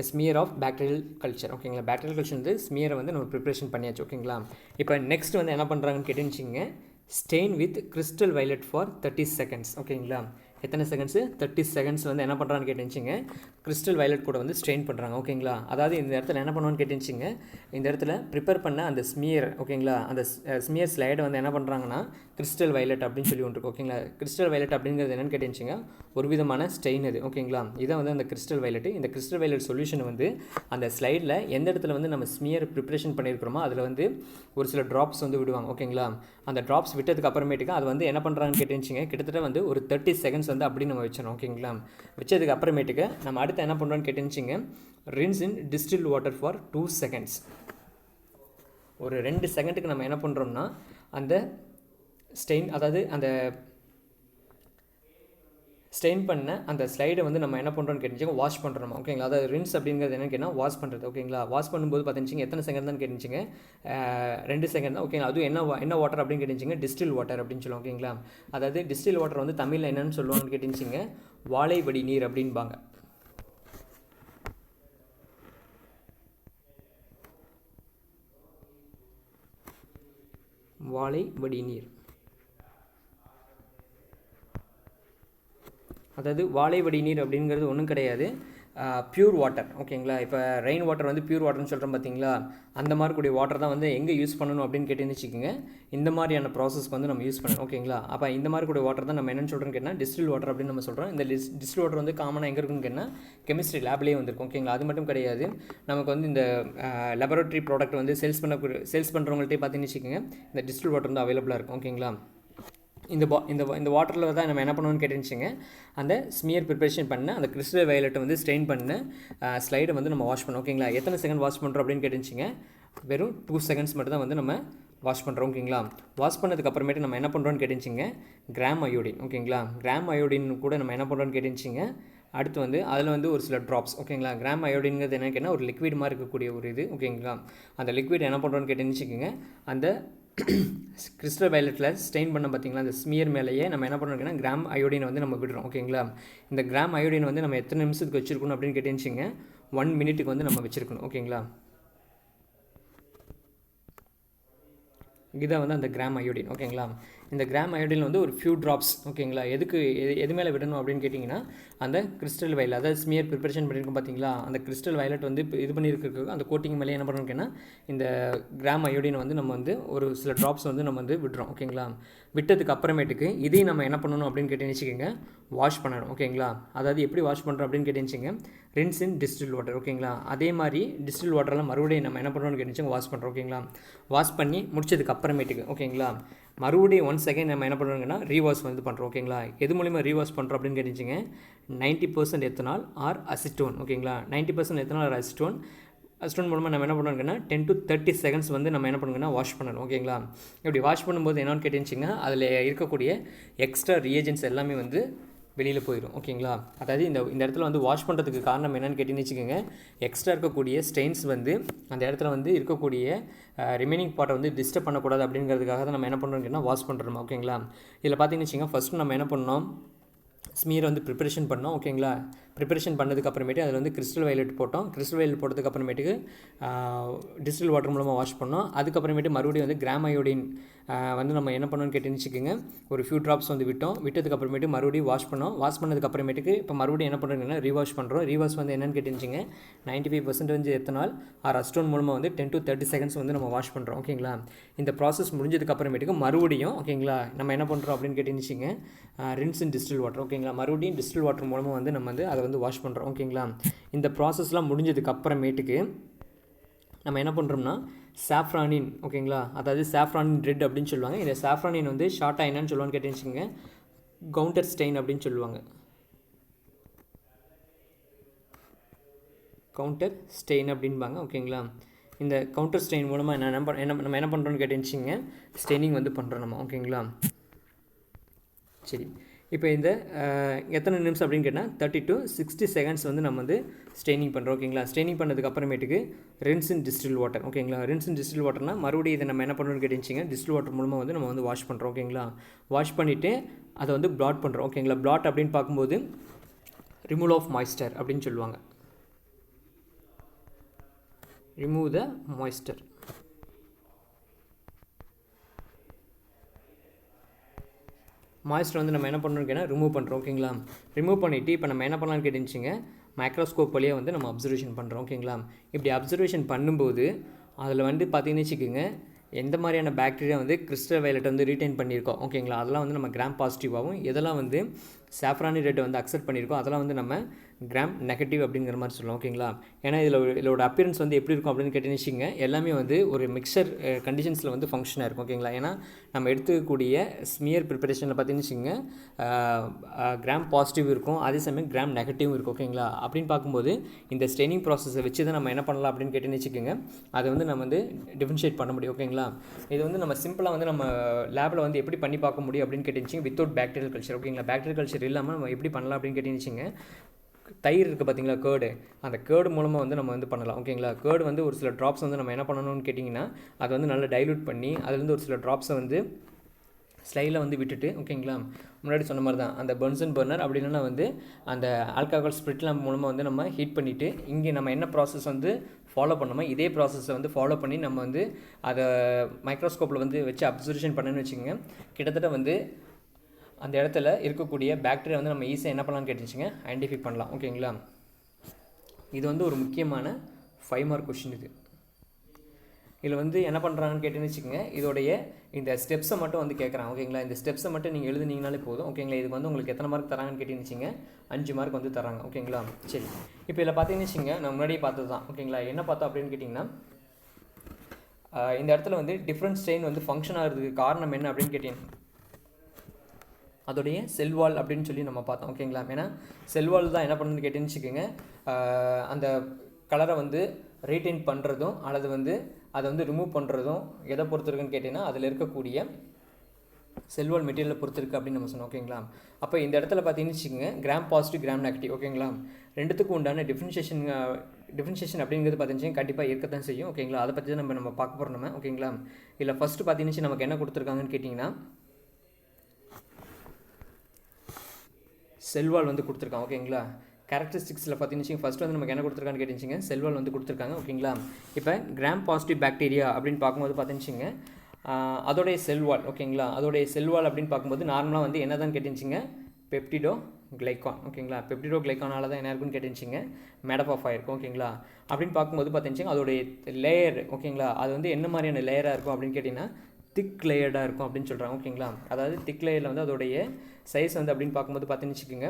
ஸ்மியர் ஆஃப் பாக்டீரியல் கல்ச்சர். ஓகேங்களா, பாக்டீரியல் கல்ச்சர் வந்து ஸ்மியரை வந்து நம்ம ப்ரிப்பரேஷன் பண்ணியாச்சு. ஓகேங்களா, இப்போ நெக்ஸ்ட் வந்து என்ன பண்ணுறாங்கன்னு கேட்டுச்சிங்க stain with crystal violet for 30 seconds. ஓகேங்களா, எத்தனை செகண்ட்ஸு 30 செகண்ட்ஸ் வந்து என்ன பண்ணுறான்னு கேட்டுச்சிங்க கிறிஸ்டல் வயலட் கூட வந்து ஸ்ட்ரெயின் பண்ணுறாங்க. ஓகேங்களா, அதாவது இந்த இடத்துல என்ன பண்ணுவான்னு கேட்டுச்சிங்க இந்த இடத்துல ப்ரிப்பேர் பண்ண அந்த ஸ்மியர் ஓகேங்களா அந்த ஸ்மியர் ஸ்லைடை வந்து என்ன பண்ணுறாங்கன்னா கிறிஸ்டல் வயலட் அப்படின்னு சொல்லி ஒன்று இருக்கும். ஓகேங்களா, கிறிஸ்டல் வயலட் அப்படிங்கிறது என்னென்னு கேட்டுச்சிங்க ஒரு விதமான ஸ்டெயின் அது. ஓகேங்களா, இதான் வந்து அந்த கிறிஸ்டல் வயலட். இந்த கிறிஸ்டல் வயலட் சொல்யூஷன் வந்து அந்த ஸ்லைடில் எந்த இடத்துல வந்து நம்ம ஸ்மியர் ப்ரிப்பரேஷன் பண்ணியிருக்கிறோமோ அதில் வந்து ஒரு சில ட்ராப்ஸ் வந்து விடுவாங்க. ஓகேங்களா, அந்த ட்ராப்ஸ் விட்டதுக்கு அப்புறமேட்டுக்கு அது வந்து என்ன பண்ணுறாங்கன்னு கேட்டுச்சிங்க கிட்டத்தட்ட வந்து ஒரு 30 செகண்ட்ஸ் செகண்ட்ஸ் வந்து அப்படி நம்ம வச்சிடணும். ஓகேங்களா? வச்சதுக்கு அப்புறமேட்டுக்கு நம்ம அடுத்து என்ன பண்ணுறோன்னு கேட்டுச்சிங்க, rinse in distilled water for 2 seconds. ஒரு 2 செகண்டுக்கு நம்ம என்ன பண்ணுறோம்னா அந்த ஸ்டெயின், அதாவது அந்த ஸ்டெயின் பண்ண அந்த ஸ்லைடை வந்து நம்ம என்ன பண்ணுறோன்னு கேட்டுச்சிங்க, வாஷ் பண்ணுறோம். ஓகேங்களா? அதாவது ரின்ஸ் அப்படிங்கிறது என்னென்னு கேட்டால் வாஷ் பண்ணுறது. ஓகேங்களா? வாஷ் பண்ணும்போது பார்த்துச்சிங்க எத்தனை செகண்ட் தான் கேட்டுச்சிங்க, 2 செகண்ட் தான். ஓகேங்களா? அதுவும் என்ன வாட்டர் அப்படின்னு கேட்டுச்சிங்க, டிஸ்டில் வாட்டர் அப்படின்னு சொல்லுவோம். ஓகேங்களா? அதாவது டிஸ்டில் வாட்டர் வந்து தமிழில் என்னென்னு சொல்லுவாங்கன்னு கேட்டுச்சிங்க, வாழை வடி நீர் அப்படின்பாங்க. வாழை வடி நீர், அதாவது வாழை வடி நீர் அப்படிங்கிறது ஒன்றும் கிடையாது, பியூர் வாட்டர். ஓகேங்களா? இப்போ ரெயின் வாட்டர் வந்து பியூர் வாட்டர்னு சொல்கிறோம் பார்த்தீங்களா, அந்த மாதிரி கூடிய வாட்டர் தான் வந்து எங்கே யூஸ் பண்ணணும் அப்படின்னு கேட்டேன்னு வச்சுக்கோங்க, இந்த மாதிரியான ப்ராசஸ்க்கு வந்து நம்ம யூஸ் பண்ணணும். ஓகேங்களா? அப்போ இந்த மாதிரி கூடிய வாட்டர் தான் நம்ம என்னென்னு சொல்கிறோன்னு கேட்டால் டிஸ்டில் வாட்டர் அப்படின்னு நம்ம சொல்கிறோம். இந்த டிஸ்டில் வாட்டர் வந்து காமனாக எங்கே இருக்குன்னு கேட்டால் கெமிஸ்ட்ரி லேப்லேயே வந்துருக்கும். ஓகேங்களா? அது மட்டும் கிடையாது, நமக்கு வந்து இந்த லெபரட்டரி ப்ராடக்ட் வந்து சேல்ஸ் பண்ணுறவங்கள்ட்டே பார்த்தீங்கன்னு வச்சுக்கோங்க, இந்த டிஸ்டில் வாட்டர் வந்து அவைலபிளாக இருக்கும். ஓகேங்களா? இந்த வாட்டரில் தான் நம்ம என்ன பண்ணுவோன்னு கேட்டுருந்துச்சிங்க, அந்த ஸ்மியர் ப்ரிப்பரேஷன் பண்ண அந்த கிறிஸ்டல் வயலட்டை வந்து ஸ்ட்ரெயின் பண்ண ஸ்லைடை வந்து நம்ம வாஷ் பண்ணோம். ஓகேங்களா? எத்தனை செகண்ட் வாஷ் பண்ணுறோம் அப்படின்னு கேட்டுருந்துச்சிங்க, வெறும் 2 செகண்ட்ஸ் மட்டும் தான் வந்து நம்ம வாஷ் பண்ணுறோம். ஓகேங்களா? வாஷ் பண்ணதுக்கு அப்புறமேட்டு நம்ம என்ன பண்ணுறோன்னு கேட்டுருந்துச்சிங்க, கிராம் அயோடின். ஓகேங்களா? கிராம் அயோடின் கூட நம்ம என்ன பண்ணுறோன்னு கேட்டுருந்துச்சிங்க, அடுத்து வந்து அதில் வந்து ஒரு சில ட்ராப்ஸ். ஓகேங்களா? கிராம் அயோடின்ங்கிறது என்னன்னு கேட்டால் ஒரு லிக்விட் மாதிரி இருக்கக்கூடிய ஒரு இது. ஓகேங்களா? அந்த லிக்விட் என்ன பண்ணுறோன்னு கேட்டுருந்துச்சிக்கோங்க, அந்த கிறிஸ்டல் வயலட்டில் ஸ்டெயின் பண்ண பார்த்தீங்களா, அந்த ஸ்மியர் மேலேயே நம்ம என்ன பண்ணுறோம்னா கிராம் அயோடினை வந்து நம்ம விடுறோம். ஓகேங்களா? இந்த கிராம் அயோடின் வந்து நம்ம எத்தனை நிமிஷத்துக்கு வச்சுருக்கணும் அப்படின்னு கேட்டுச்சிங்க, 1 மினிட்டுக்கு வந்து நம்ம வச்சுருக்கணும். ஓகேங்களா? இதுதான் வந்து அந்த கிராம் அயோடின். ஓகேங்களா? இந்த கிராம் அயோடின் வந்து ஒரு ஃபியூ ட்ராப்ஸ். ஓகேங்களா? எது மேலே விடணும் அப்படின்னு கேட்டிங்கன்னா, அந்த கிறிஸ்டல் வயலட், அதாவது ஸ்மியர் ப்ரிப்பரேஷன் பண்ணியிருக்கோம் பார்த்தீங்களா, அந்த கிறிஸ்டல் வயலட் வந்து இது பண்ணியிருக்க அந்த கோட்டிங் மேலே என்ன பண்ணுறோம்னா இந்த கிராம் அயோடினை வந்து நம்ம வந்து ஒரு சில ட்ராப்ஸ் வந்து நம்ம வந்து விடுறோம். ஓகேங்களா? விட்டதுக்கு அப்புறமேட்டுக்கு இதையும் நம்ம என்ன பண்ணணும் அப்படின்னு கேட்டுச்சிங்க, வாஷ் பண்ணணும். ஓகேங்களா? அதாவது எப்படி வாஷ் பண்ணுறோம் அப்படின்னு கேட்டுச்சிங்க, ரின்ஸ் இன் டிஸ்டில் வாட்டர். ஓகேங்களா? அதே மாதிரி டிஸ்டில் வாட்டரில் மறுபடியும் நம்ம என்ன பண்ணுறோம்னு கேட்டுச்சிங்க, வாஷ் பண்ணுறோம். ஓகேங்களா? வாஷ் பண்ணி முடிச்சதுக்கு அப்புறமேட்டுக்கு ஓகேங்களா, மறுபடியும் 1 செகண்ட் நம்ம என்ன பண்ணுறோங்கன்னா ரீவாஷ் வந்து பண்ணுறோம். ஓகேங்களா? எது மூலிமா ரீவாஷ் பண்ணுறோம் அப்படின்னு கேட்டுச்சிங்க, 90% எத்தனால் ஆர் அசிட்டோன். ஓகேங்களா? 90% எத்தனால் ஆர் அசிட்டோன் மூலமாக நம்ம என்ன பண்ணுறோம்னா 10 to 30 செகண்ட்ஸ் வந்து நம்ம என்ன பண்ணுங்கன்னா வாஷ் பண்ணணும். ஓகேங்களா? இப்படி வாஷ் பண்ணும்போது என்னன்னு கேட்டுச்சிங்க, அதில் இருக்கக்கூடிய எக்ஸ்ட்ரா ரியேஜென்ட்ஸ் எல்லாமே வந்து வெளியில் போயிடும். ஓகேங்களா? அதாவது இந்த இடத்துல வந்து வாஷ் பண்ணுறதுக்கு காரணம் என்னென்னு கேட்டிங்கன்னு வச்சுக்கோங்க, எக்ஸ்ட்ரா இருக்கக்கூடிய ஸ்டெயின்ஸ் வந்து அந்த இடத்துல வந்து இருக்கக்கூடிய ரிமைனிங் பார்ட்டை வந்து டிஸ்டர்ப் பண்ணக்கூடாது அப்படிங்கிறதுக்காக தான் நம்ம என்ன பண்ணுறோம்னா வாஷ் பண்ணுறோம். ஓகேங்களா? இதில் பார்த்தீங்கன்னு வச்சுக்கோங்க, ஃபஸ்ட்டு நம்ம என்ன பண்ணோம், ஸ்மியரை வந்து ப்ரிப்பரேஷன் பண்ணோம். ஓகேங்களா? ப்ரிப்பரேஷன் பண்ணதுக்கு அப்புறமேட்டு அதில் வந்து கிறிஸ்டல் வயலட் போட்டோம். கிறிஸ்டல் வயலட் போட்டதுக்கு அப்புறமேட்டுக்கு டிஸ்டில் வாட்டர் மூலமாக வாஷ் பண்ணோம். அதுக்கப்புறமேட்டு மறுபடியும் வந்து கிராம் அயோடின் வந்து நம்ம என்ன பண்ணோன்னு கேட்டுன்னு வச்சுக்கோங்க, ஒரு ஃபியூ ட்ராப்ஸ் வந்து விட்டோம். விட்டதுக்கு அப்புறமேட்டு மறுபடியும் வாஷ் பண்ணோம். வாஷ் பண்ணதுக்கு அப்புறமேட்டுக்கு இப்போ மறுபடியும் என்ன பண்ணுறோங்கன்னா ரீவாஷ் பண்ணுறோம். ரீவாஷ் வந்து என்னென்னு கேட்டுச்சிங்க, 95% எத்தனால் ஆர் அசிட்டோன் மூலமாக வந்து 10 to 30 செகண்ட்ஸ் வந்து நம்ம வாஷ் பண்ணுறோம். ஓகேங்களா? இந்த ப்ராசஸ் முடிஞ்சதுக்கு அப்புறமேட்டுக்கு மறுபடியும் ஓகேங்களா நம்ம என்ன பண்ணுறோம் அப்படின்னு கேட்டுச்சிங்க, ரின்ஸ் இன் டிஸ்டில் வாட்டர். ஓகேங்களா? மறுபடியும் டிஸ்டில் வாட்டர் மூலமாக வந்து நம்ம வந்து அதை வந்து வாஷ் பண்ணுறோம். ஓகேங்களா? இந்த ப்ராசஸ்லாம் முடிஞ்சதுக்கு அப்புறமேட்டுக்கு நம்ம என்ன பண்ணுறோம்னா சாஃப்ரானின். ஓகேங்களா? அதாவது சாஃப்ரானின் ரெட் அப்படின்னு சொல்லுவாங்க. இந்த சாஃப்ரானின் வந்து ஷார்ட்டாக என்னன்னு சொல்லுவான்னு கேட்டுச்சிங்க, கவுண்டர் ஸ்டெயின் அப்படின்னு சொல்லுவாங்க. கவுண்டர் ஸ்டெயின் அப்படின்பாங்க. ஓகேங்களா? இந்த கவுண்டர் ஸ்டெயின் மூலமாக நம்ம என்ன பண்ணுறோன்னு கேட்டுச்சிங்க, ஸ்டெயினிங் வந்து பண்ணுறோம் நம்ம. ஓகேங்களா? சரி, இப்போ இந்த எத்தனை நிமிஷம் அப்படின்னு கேட்டால் 30 to 60 செகண்ட்ஸ் வந்து நம்ம வந்து ஸ்டெயினிங் பண்ணுறோம். ஓகேங்களா? ஸ்டெயினிங் பண்ணதுக்கு அப்புறமேட்டுக்கு ரின்ஸ் இன் டிஸ்டில் வாட்டர். ஓகேங்களா? ரின்ஸ் இன் டிஸ்டில் வாட்டர்னால் மறுபடியும் இதை நம்ம என்ன பண்ணுறோன்னு கேட்டுச்சிங்க, டிஸ்டில் வாட்டர் மூலமாக வந்து நம்ம வந்து வாஷ் பண்ணுறோம். ஓகேங்களா? வாஷ் பண்ணிவிட்டு அதை வந்து பிளாட் பண்ணுறோம். ஓகேங்களா? பிளாட் அப்படின்னு பார்க்கும்போது ரிமூவல் ஆஃப் மாய்ஸ்டர் அப்படின்னு சொல்லுவாங்க. Remove the moisture. மாய்ஸ்டர் வந்து நம்ம என்ன பண்ணுறோம் கேட்டால் ரிமூவ் பண்ணுறோம். ஓகேங்களா? ரிமூவ் பண்ணிவிட்டு இப்போ நம்ம என்ன பண்ணலான்னு கேட்டுச்சிங்க, மைக்ரோஸ்கோப் வழியாக வந்து நம்ம அப்சர்வேஷன் பண்ணுறோம். ஓகேங்களா? இப்படி அப்சர்வேஷன் பண்ணும்போது அதில் வந்து பார்த்தீங்கன்னு வச்சுக்கோங்க, எந்த மாதிரியான பாக்டீரியா வந்து கிறிஸ்டல் வயலட் வந்து ரீட்டைன் பண்ணியிருக்கோம். ஓகேங்களா? அதெல்லாம் வந்து நம்ம கிராம் பாசிட்டிவாகவும், எதெல்லாம் வந்து சாஃப்ரானி ரெட்டை வந்து அக்செப்ட் பண்ணியிருக்கோம் அதெல்லாம் வந்து நம்ம கிராம் நெகட்டிவ் அப்படிங்கிற மாதிரி சொல்லலாம். ஓகேங்களா? ஏன்னா இதோட அப்பியரன்ஸ் வந்து எப்படி இருக்கும் அப்படின்னு கேட்டீங்கன்னு எல்லாமே வந்து ஒரு மிக்சர் கண்டிஷன்ஸில் வந்து ஃபங்க்ஷனாக இருக்கும். ஓகேங்களா? ஏன்னா நம்ம எடுத்துக்கக்கூடிய ஸ்மியர் ப்ரிப்பரேஷனில் பார்த்தீங்கன்னு கிராம் பாசிட்டிவ் இருக்கும், அதே சமயம் கிராம் நெகட்டிவும் இருக்கும். ஓகேங்களா? அப்படின்னு பார்க்கும்போது இந்த ஸ்டெயினிங் ப்ராசஸை வச்சு தான் நம்ம என்ன பண்ணலாம் அப்படின்னு கேட்டீங்கன்னு அதை வந்து நம்ம வந்து டிஃபரன்ஷியேட் பண்ண முடியும். ஓகேங்களா? இது வந்து நம்ம சிம்பிளாக வந்து நம்ம லேபில் வந்து எப்படி பண்ணி பார்க்க முடியும் அப்படின்னு கேட்டீங்க வித்தவுட் பாக்டீரியல் கல்ச்சர். ஓகேங்களா? பாக்டீரியல் கல்ச்சர் இல்லாமல் நம்ம எப்படி பண்ணலாம் அப்படின்னு கேட்டீங்க தயிர் இருக்குது பார்த்தீங்களா, கேர்டு, அந்த கேர்டு மூலமாக வந்து நம்ம வந்து பண்ணலாம். ஓகேங்களா? கேர்டு வந்து ஒரு சில ட்ராப்ஸ் வந்து நம்ம என்ன பண்ணணும்னு கேட்டிங்கன்னா அதை வந்து நல்லா டைலூட் பண்ணி அதுலேருந்து ஒரு சில ட்ராப்ஸை வந்து ஸ்லைடில் வந்து விட்டுட்டு, ஓகேங்களா, முன்னாடி சொன்ன மாதிரி தான் அந்த பர்ன்சன் பர்னர் அப்படின்னா வந்து அந்த ஆல்கஹால் ஸ்பிரிட் லேம்ப் மூலமாக வந்து நம்ம ஹீட் பண்ணிவிட்டு இங்கே நம்ம என்ன ப்ராசஸ் வந்து ஃபாலோ பண்ணோமோ இதே ப்ராசஸை வந்து ஃபாலோ பண்ணி நம்ம வந்து அதை மைக்ரோஸ்கோப்பில் வந்து வச்சு அப்சர்வேஷன் பண்ணணும்னு வச்சுக்கோங்க. கிட்டத்தட்ட வந்து அந்த இடத்துல இருக்கக்கூடிய பாக்டீரியா வந்து நம்ம ஈஸியாக என்ன பண்ணலாம்னு கேட்டுச்சுங்க ஐடென்டிஃபை பண்ணலாம். ஓகேங்களா? இது வந்து ஒரு முக்கியமான 5 மார்க் கொஷின். இதில் வந்து என்ன பண்ணுறாங்கன்னு கேட்டுன்னு வச்சுக்கோங்க, இதோடைய இந்த ஸ்டெப்ஸை மட்டும் வந்து கேட்குறாங்க. ஓகேங்களா? இந்த ஸ்டெப்ஸை மட்டும் நீங்கள் எழுதுனீங்கனாலே போதும். ஓகேங்களா? இதுக்கு வந்து உங்களுக்கு எத்தனை மார்க் தராங்கன்னு கேட்டுன்னு வச்சுங்க, 5 மார்க் வந்து தராங்க. ஓகேங்களா? சரி, இப்போ இதில் பார்த்தீங்கன்னு வச்சுங்க, நான் முன்னாடியே பார்த்தது தான். ஓகேங்களா? என்ன பார்த்தோம் அப்படின்னு கேட்டிங்கன்னா இந்த இடத்துல வந்து டிஃப்ரெண்ட் ஸ்ட்ரெயின் வந்து ஃபங்க்ஷன் ஆகிறதுக்கு காரணம் என்ன அப்படின்னு கேட்டிங்கன்னா அதோடைய செல்வால் அப்படின்னு சொல்லி நம்ம பார்த்தோம். ஓகேங்களா? ஏன்னா செல்வால் தான் என்ன பண்ணுன்னு கேட்டேன்னு வச்சுக்கோங்க, அந்த கலரை வந்து ரீட்டைன் பண்ணுறதும் அல்லது வந்து அதை வந்து ரிமூவ் பண்ணுறதும் எதை பொறுத்து இருக்குன்னு கேட்டிங்கன்னா அதில் இருக்கக்கூடிய செல்வால் மெட்டீரியலை பொறுத்து இருக்குது அப்படின்னு நம்ம சொன்னோம். ஓகேங்களா? அப்போ இந்த இடத்துல பார்த்தீங்கன்னு வச்சுக்கோங்க, கிராம் பாசிட்டிவ் கிராம் நெகட்டிவ். ஓகேங்களா? ரெண்டுத்துக்கும் உண்டான டிஃப்ரென்ஷியேஷன் அப்படிங்கிறது பார்த்தீங்கன்னா கண்டிப்பாக இருக்கத்தான் செய்யும். ஓகேங்களா? அதை பற்றி தான் நம்ம பார்க்க போகிறோம் நம்ம. ஓகேங்களா? இல்லை ஃபஸ்ட்டு பார்த்தீங்கன்னு நமக்கு என்ன கொடுத்துருக்காங்கன்னு கேட்டிங்கன்னா செல்வால் வந்து கொடுத்துருக்காங்க. ஓகேங்களா? கேரக்டரிஸ்டிக்ஸில் பார்த்தீங்கன்னு ஃபஸ்ட்டு வந்து நமக்கு என்ன கொடுத்துருக்கான்னு கேட்டுச்சிங்க, செல்வால் வந்து கொடுத்துருக்காங்க. ஓகேங்களா? இப்போ கிராம் பாசிட்டிவ் பாக்டீரியா அப்படின்னு பார்க்கும்போது பார்த்துச்சிங்க அதோடைய செல்வால். ஓகேங்களா? அதோடைய செல்வால் அப்படின்னு பார்க்கும்போது நார்மலாக வந்து என்ன தான் கேட்டுச்சிங்க, பெப்டிடோ கிளைகான். ஓகேங்களா? பெப்டிடோ கிளைகானால தான் என்ன இருக்குன்னு கேட்டுச்சிங்க மேடப் ஆஃப் ஆகிருக்கும். ஓகேங்களா? அப்படின்னு பார்க்கும்போது பார்த்துச்சிங்க அதோடைய லேயர். ஓகேங்களா? அது வந்து என்ன மாதிரியான லேயராக இருக்கும் அப்படின்னு கேட்டிங்கன்னா திக் லேயர்டாக இருக்கும் அப்படின்னு சொல்கிறாங்க. ஓகேங்களா? அதாவது திக் லேயரில் வந்து அதோடைய சைஸ் வந்து அப்படின்னு பார்க்கும்போது பார்த்தீங்கன்னு வச்சுக்கோங்க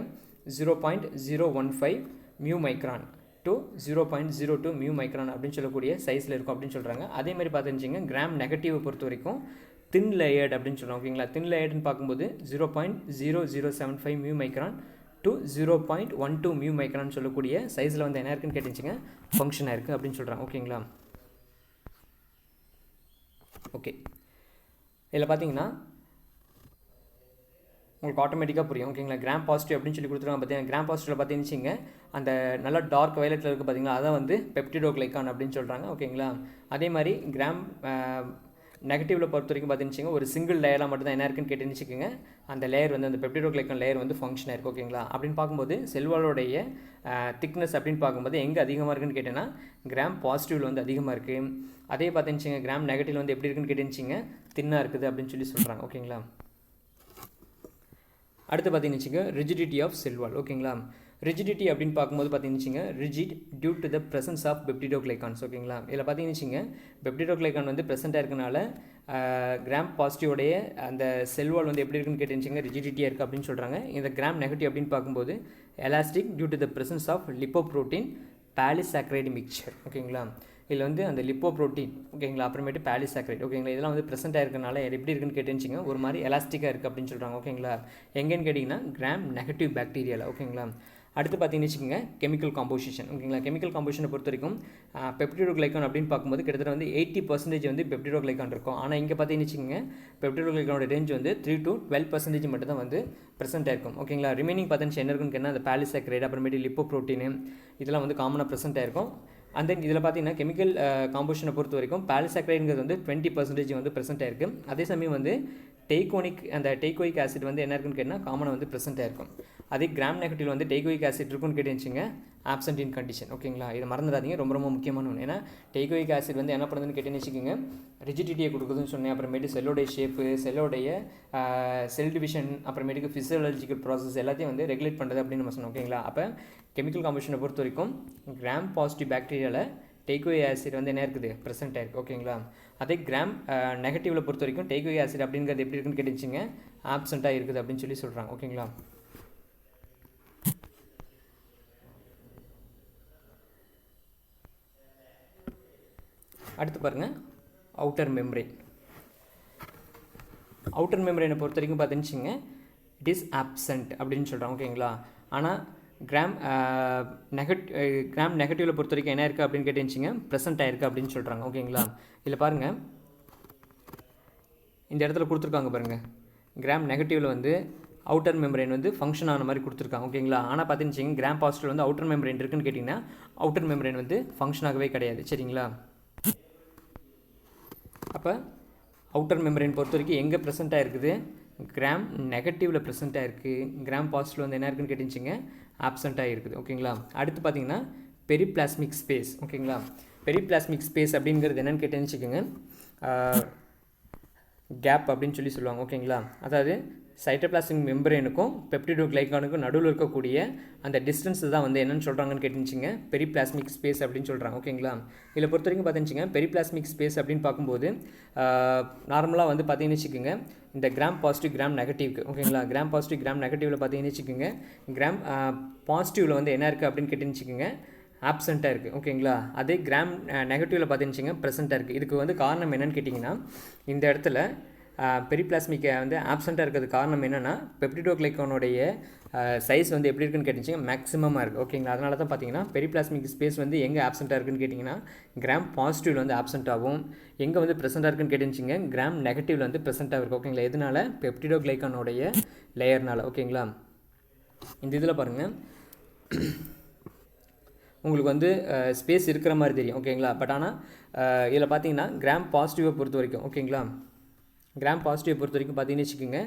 0.015 mu micron to 0.02 mu micron அப்படின்னு சொல்லக்கூடிய சைஸில் இருக்கும் அப்படின்னு சொல்கிறாங்க. அதே மாதிரி பார்த்துச்சிங்க கிராம் நெகட்டிவை பொறுத்த வரைக்கும் தின் லேயர்டு அப்படின்னு சொல்கிறாங்க. ஓகேங்களா? தின் லேயர்டுன்னு பார்க்கும்போது 0.0075 mu micron to 0.12 mu micron சொல்லக்கூடிய சைஸில் வந்து என்ன இருக்குன்னு கேட்டுச்சிங்க ஃபங்க்ஷனாக இருக்குது அப்படின்னு சொல்கிறாங்க. ஓகேங்களா? ஓகே, இதில் பார்த்தீங்கன்னா உங்களுக்கு ஆட்டோமேட்டிக்காக புரியும். ஓகேங்களா? கிராம் பாசிட்டிவ் அப்படின்னு சொல்லி கொடுத்துருக்காங்க. பார்த்தீங்கன்னா கிராம் பாசிட்டிவில் பார்த்தீங்கன்னு அந்த நல்லா டார்க் வயலட்டில் இருக்குது பார்த்தீங்களா, அதான் வந்து பெப்டிடோ கிளைகான் அப்படின்னு சொல்கிறாங்க. ஓகேங்களா? அதே மாதிரி கிராம் நெகட்டிவில் பொறுத்த வரைக்கும் பார்த்தீங்கன்னு ஒரு சிங்கிள் லேயராக மட்டும் தான் என்ன இருக்குன்னு கேட்டுன்னு அந்த லேயர் வந்து அந்த பெப்டிடோ கிளைகான் லேயர் வந்து ஃபங்க்ஷனாக இருக்குது. ஓகேங்களா? அப்படின்னு பார்க்கும்போது செல்வாலோடைய திக்னஸ் அப்படின்னு பார்க்கும்போது எங்கே அதிகமாக இருக்குன்னு கேட்டேன்னா கிராம் பாசிட்டிவில் வந்து அதிகமாக இருக்குது. அதே பார்த்துச்சிங்க கிராம் நெகட்டிவ் வந்து எப்படி இருக்குன்னு கேட்டுச்சிங்க தின்னாக இருக்குது அப்படின்னு சொல்லி சொல்கிறாங்க. ஓகேங்களா? அடுத்து பார்த்தீங்கன்னு ரிஜிடிட்டி ஆஃப் செல்வால். ஓகேங்களா? ரிஜிடிட்டி அப்படின்னு பார்க்கும்போது பார்த்தீங்கன்னு rigid due to the presence of peptidoglycans. ஓகேங்களா? இதில் பார்த்தீங்கன்னு பெப்டிடோக்ளைகான் வந்து ப்ரெசென்ட்டாக இருக்கனால கிராம் பாசிட்டிவோடைய அந்த செல்வால் வந்து எப்படி இருக்குன்னு கேட்டுச்சிங்க ரிஜிடிட்டியாக இருக்குது அப்படின்னு சொல்கிறாங்க. இந்த கிராம் நெகட்டிவ் அப்படின்னு பார்க்கும்போது elastic due to the presence of lipoprotein polysaccharide mixture. ஓகேங்களா? இதில் வந்து அந்த லிப்போப்ரோட்டீன். ஓகேங்களா? அப்புறமேட்டு பாலிசாக்கரைட். ஓகேங்களா? இதெல்லாம் வந்து ப்ரெசென்ட்டாக இருக்கனால எப்படி இருக்குன்னு கேட்டுச்சிங்க ஒரு மாதிரி எலாஸ்டிக்காக இருக்குது அப்படின்னு சொல்கிறாங்க. ஓகேங்களா? எங்கேன்னு கேட்டிங்கன்னா கிராம் நெகட்டிவ் பாக்டீரியாவில். ஓகேங்களா? அடுத்து பார்த்தீங்கன்னு வச்சுக்கோங்க கெமிக்கல் காம்போசிஷன். ஓகேங்களா? கெமிக்கல் காம்போசிஷனை பொறுத்த வரைக்கும் பெப்டிடோக்ளைகான் அப்படின்னு பார்க்கும்போது கிட்டத்தட்ட வந்து 80% வந்து பெப்டிடோக்ளைகான் இருக்கும். ஆனால் இங்கே பார்த்தீங்கன்னு வச்சுக்கோங்க பெப்டிடோக்ளைகானோட ரேஞ்ச் வந்து 3 to 12% மட்டும் தான் வந்து ப்ரெசென்ட்டாக இருக்கும். ஓகேங்களா? ரிமைனிங் பார்த்தீங்கன்னா என்ன இருக்குன்னு கேட்டால் அந்த பாலிசாக்கரைடு அப்புறமேட்டு லிப்போப்ரோட்டீன் இதெல்லாம் வந்து காமனாக ப்ரெசென்ட்டாக இருக்கும். அண்ட் தென் இதில் பார்த்தீங்கன்னா கெமிக்கல் காம்போசிஷனை பொறுத்த வரைக்கும் பாலிசாக்கரைடுங்கிறது வந்து 20% வந்து ப்ரெசென்ட்டாக இருக்குது. அதே சமயம் வந்து டெய்கோயிக் ஆசிட் வந்து என்ன இருக்குன்னு கேட்டால் காமனாக வந்து ப்ரெசென்ட்டாக இருக்கும். அதே கிராம் நெகட்டிவ் வந்து டெய்கோயிக் ஆசிட் இருக்குன்னு கேட்டுச்சிங்க ஆப்சென்ட் இன் கண்டிஷன். ஓகேங்களா? இதை மறந்துடாதீங்க, ரொம்ப ரொம்ப முக்கியமான ஒன்று. ஏன்னா டெய்கோயிக் ஆசிட் வந்து என்ன பண்ணுதுன்னு கேட்டுன்னு வச்சுக்கோங்க ரிஜிடிட்டியை கொடுக்குதுன்னு சொன்னேன். அப்புறமேட்டு செல்லோடைய ஷேப்பு, செல்லோடைய செல் டிவிஷன், அப்புறமேட்டுக்கு ஃபிசியோலஜிக்கல் ப்ராசஸ் எல்லாத்தையும் வந்து ரெகுலேட் பண்ணுறது அப்படின்னு நம்ம சொன்னோம். ஓகேங்களா? அப்போ கெமிக்கல் காம்போசிஷனை பொறுத்த வரைக்கும் கிராம் பாசிட்டிவ் பாக்டீரியாவில் டெய்கோயிக் ஆசிட் வந்து என்ன இருக்குது ப்ரெசென்ட்டாக இருக்குது. ஓகேங்களா? அதே கிராம் நெகட்டிவில் பொறுத்த வரைக்கும் டெய்கோயிக் ஆசிட் அப்படிங்கிறது எப்படி இருக்குன்னு கேட்டுச்சிங்க ஆப்சென்ட்டாக இருக்குது அப்படின்னு சொல்லி சொல்கிறாங்க. ஓகேங்களா? அடுத்து பாருங்கள் அவுட்டர் மெம்பரேன். அவுட்டர் மெம்பரேனை பொறுத்த வரைக்கும் பார்த்துச்சுங்க இட் இஸ் ஆப்சண்ட் அப்படின்னு சொல்கிறாங்க. ஓகேங்களா. ஆனால் கிராம் நெகட்டிவில் பொறுத்த வரைக்கும் என்ன இருக்குது அப்படின்னு கேட்டுச்சிங்க ப்ரெசென்ட் ஆகிருக்கு அப்படின்னு சொல்கிறாங்க. ஓகேங்களா. இதில் பாருங்கள் இந்த இடத்துல கொடுத்துருக்காங்க பாருங்கள், கிராம் நெகட்டிவில் வந்து அவுட்டர் மெம்பரேன் வந்து ஃபங்க்ஷன் ஆன மாதிரி கொடுத்துருக்காங்க. ஓகேங்களா. ஆனால் பார்த்துச்சிங்க கிராம் பாசிட்டிவ் வந்து அவுட்டர் மெம்பரேன் இருக்குன்னு கேட்டிங்கன்னா அவுட்டர் மெம்பரேன் வந்து ஃபங்க்ஷன் ஆகவே கிடையாது. சரிங்களா. அப்போ அவுட்டர் மெம்பரேன் பொறுத்த வரைக்கும் எங்கே ப்ரெசென்ட்டாக இருக்குது, கிராம் நெகட்டிவில் ப்ரெசென்ட்டாக இருக்குது. கிராம் பாசிட்டிவ் வந்து என்ன இருக்குன்னு கேட்டுச்சிங்க ஆப்சண்ட்டாக இருக்குது. ஓகேங்களா. அடுத்து பார்த்தீங்கன்னா பெரிப்ளாஸ்மிக் ஸ்பேஸ். ஓகேங்களா. பெரிப்ளாஸ்மிக் ஸ்பேஸ் அப்படிங்கிறது என்னென்னு கேட்டுச்சுக்கோங்க கேப் அப்படின்னு சொல்லுவாங்க. ஓகேங்களா. அதாவது சைட்டோபிளாஸ்மிக் மெம்பரேனுக்கும் பெப்டிடோகிளைகானுக்கும் நடுவில் இருக்கக்கூடிய அந்த டிஸ்டன்ஸ் தான் வந்து என்னென்னு சொல்கிறாங்கன்னு கேட்டுச்சிங்க பெரிப்ளாஸ்மிக் ஸ்பேஸ் அப்படின்னு சொல்கிறாங்க. ஓகேங்களா. இதில் பொறுத்த வரைக்கும் பார்த்துச்சிங்க பெரிப்ளாஸ்மிக் ஸ்பேஸ் அப்படின்னு பார்க்கும்போது நார்மலாக வந்து பார்த்தீங்கன்னு வச்சுக்கோங்க இந்த கிராம் பாசிட்டிவ் கிராம் நெகட்டிவ்க்கு. ஓகேங்களா. கிராம் பாசிட்டிவ் கிராம் நெகட்டிவில் பார்த்தீங்கன்னு வச்சுக்கோங்க கிராம் பாசிட்டிவில் வந்து என்ன இருக்குது அப்படின்னு கேட்டுன்னு வச்சுக்கோங்க ஆப்சண்ட்டாக இருக்குது. ஓகேங்களா. அதே கிராம் நெகட்டிவில் பார்த்துச்சுங்க ப்ரெசென்ட்டாக இருக்குது. இதுக்கு வந்து காரணம் என்னென்னு கேட்டிங்கன்னா இந்த இடத்துல பெரிப்ளாஸ்மிக் வந்து ஆப்சண்ட்டாக இருக்கிறது காரணம் என்னென்னா பெப்டிடோகிளைகானுடைய சைஸ் வந்து எப்படி இருக்குன்னு கேட்டுச்சிங்க மேக்ஸிமமாக இருக்குது. ஓகேங்களா. அதனால தான் பார்த்தீங்கன்னா பெரிப்ளாஸ்மிக் ஸ்பேஸ் வந்து எங்கே ஆப்சண்ட்டாக இருக்குன்னு கேட்டிங்கன்னா கிராம் பாசிட்டிவில் வந்து ஆப்சண்ட் ஆகும். எங்கே வந்து ப்ரெசென்ட்டாக இருக்குன்னு கேட்டுச்சிங்க கிராம் நெகட்டிவில் வந்து ப்ரெசென்ட்டாக இருக்குது. ஓகேங்களா. எதனால பெப்டிடோகிளைகானுடைய லேயர்னால். ஓகேங்களா. இந்த இதில் பாருங்கள் உங்களுக்கு வந்து ஸ்பேஸ் இருக்கிற மாதிரி தெரியும். ஓகேங்களா. பட் ஆனால் இதில் பார்த்தீங்கன்னா கிராம் பாசிட்டிவை பொறுத்த வரைக்கும் ஓகேங்களா கிராம் பாசிட்டிவை பொறுத்த வரைக்கும் பார்த்தீங்கன்னு வச்சுக்கோங்க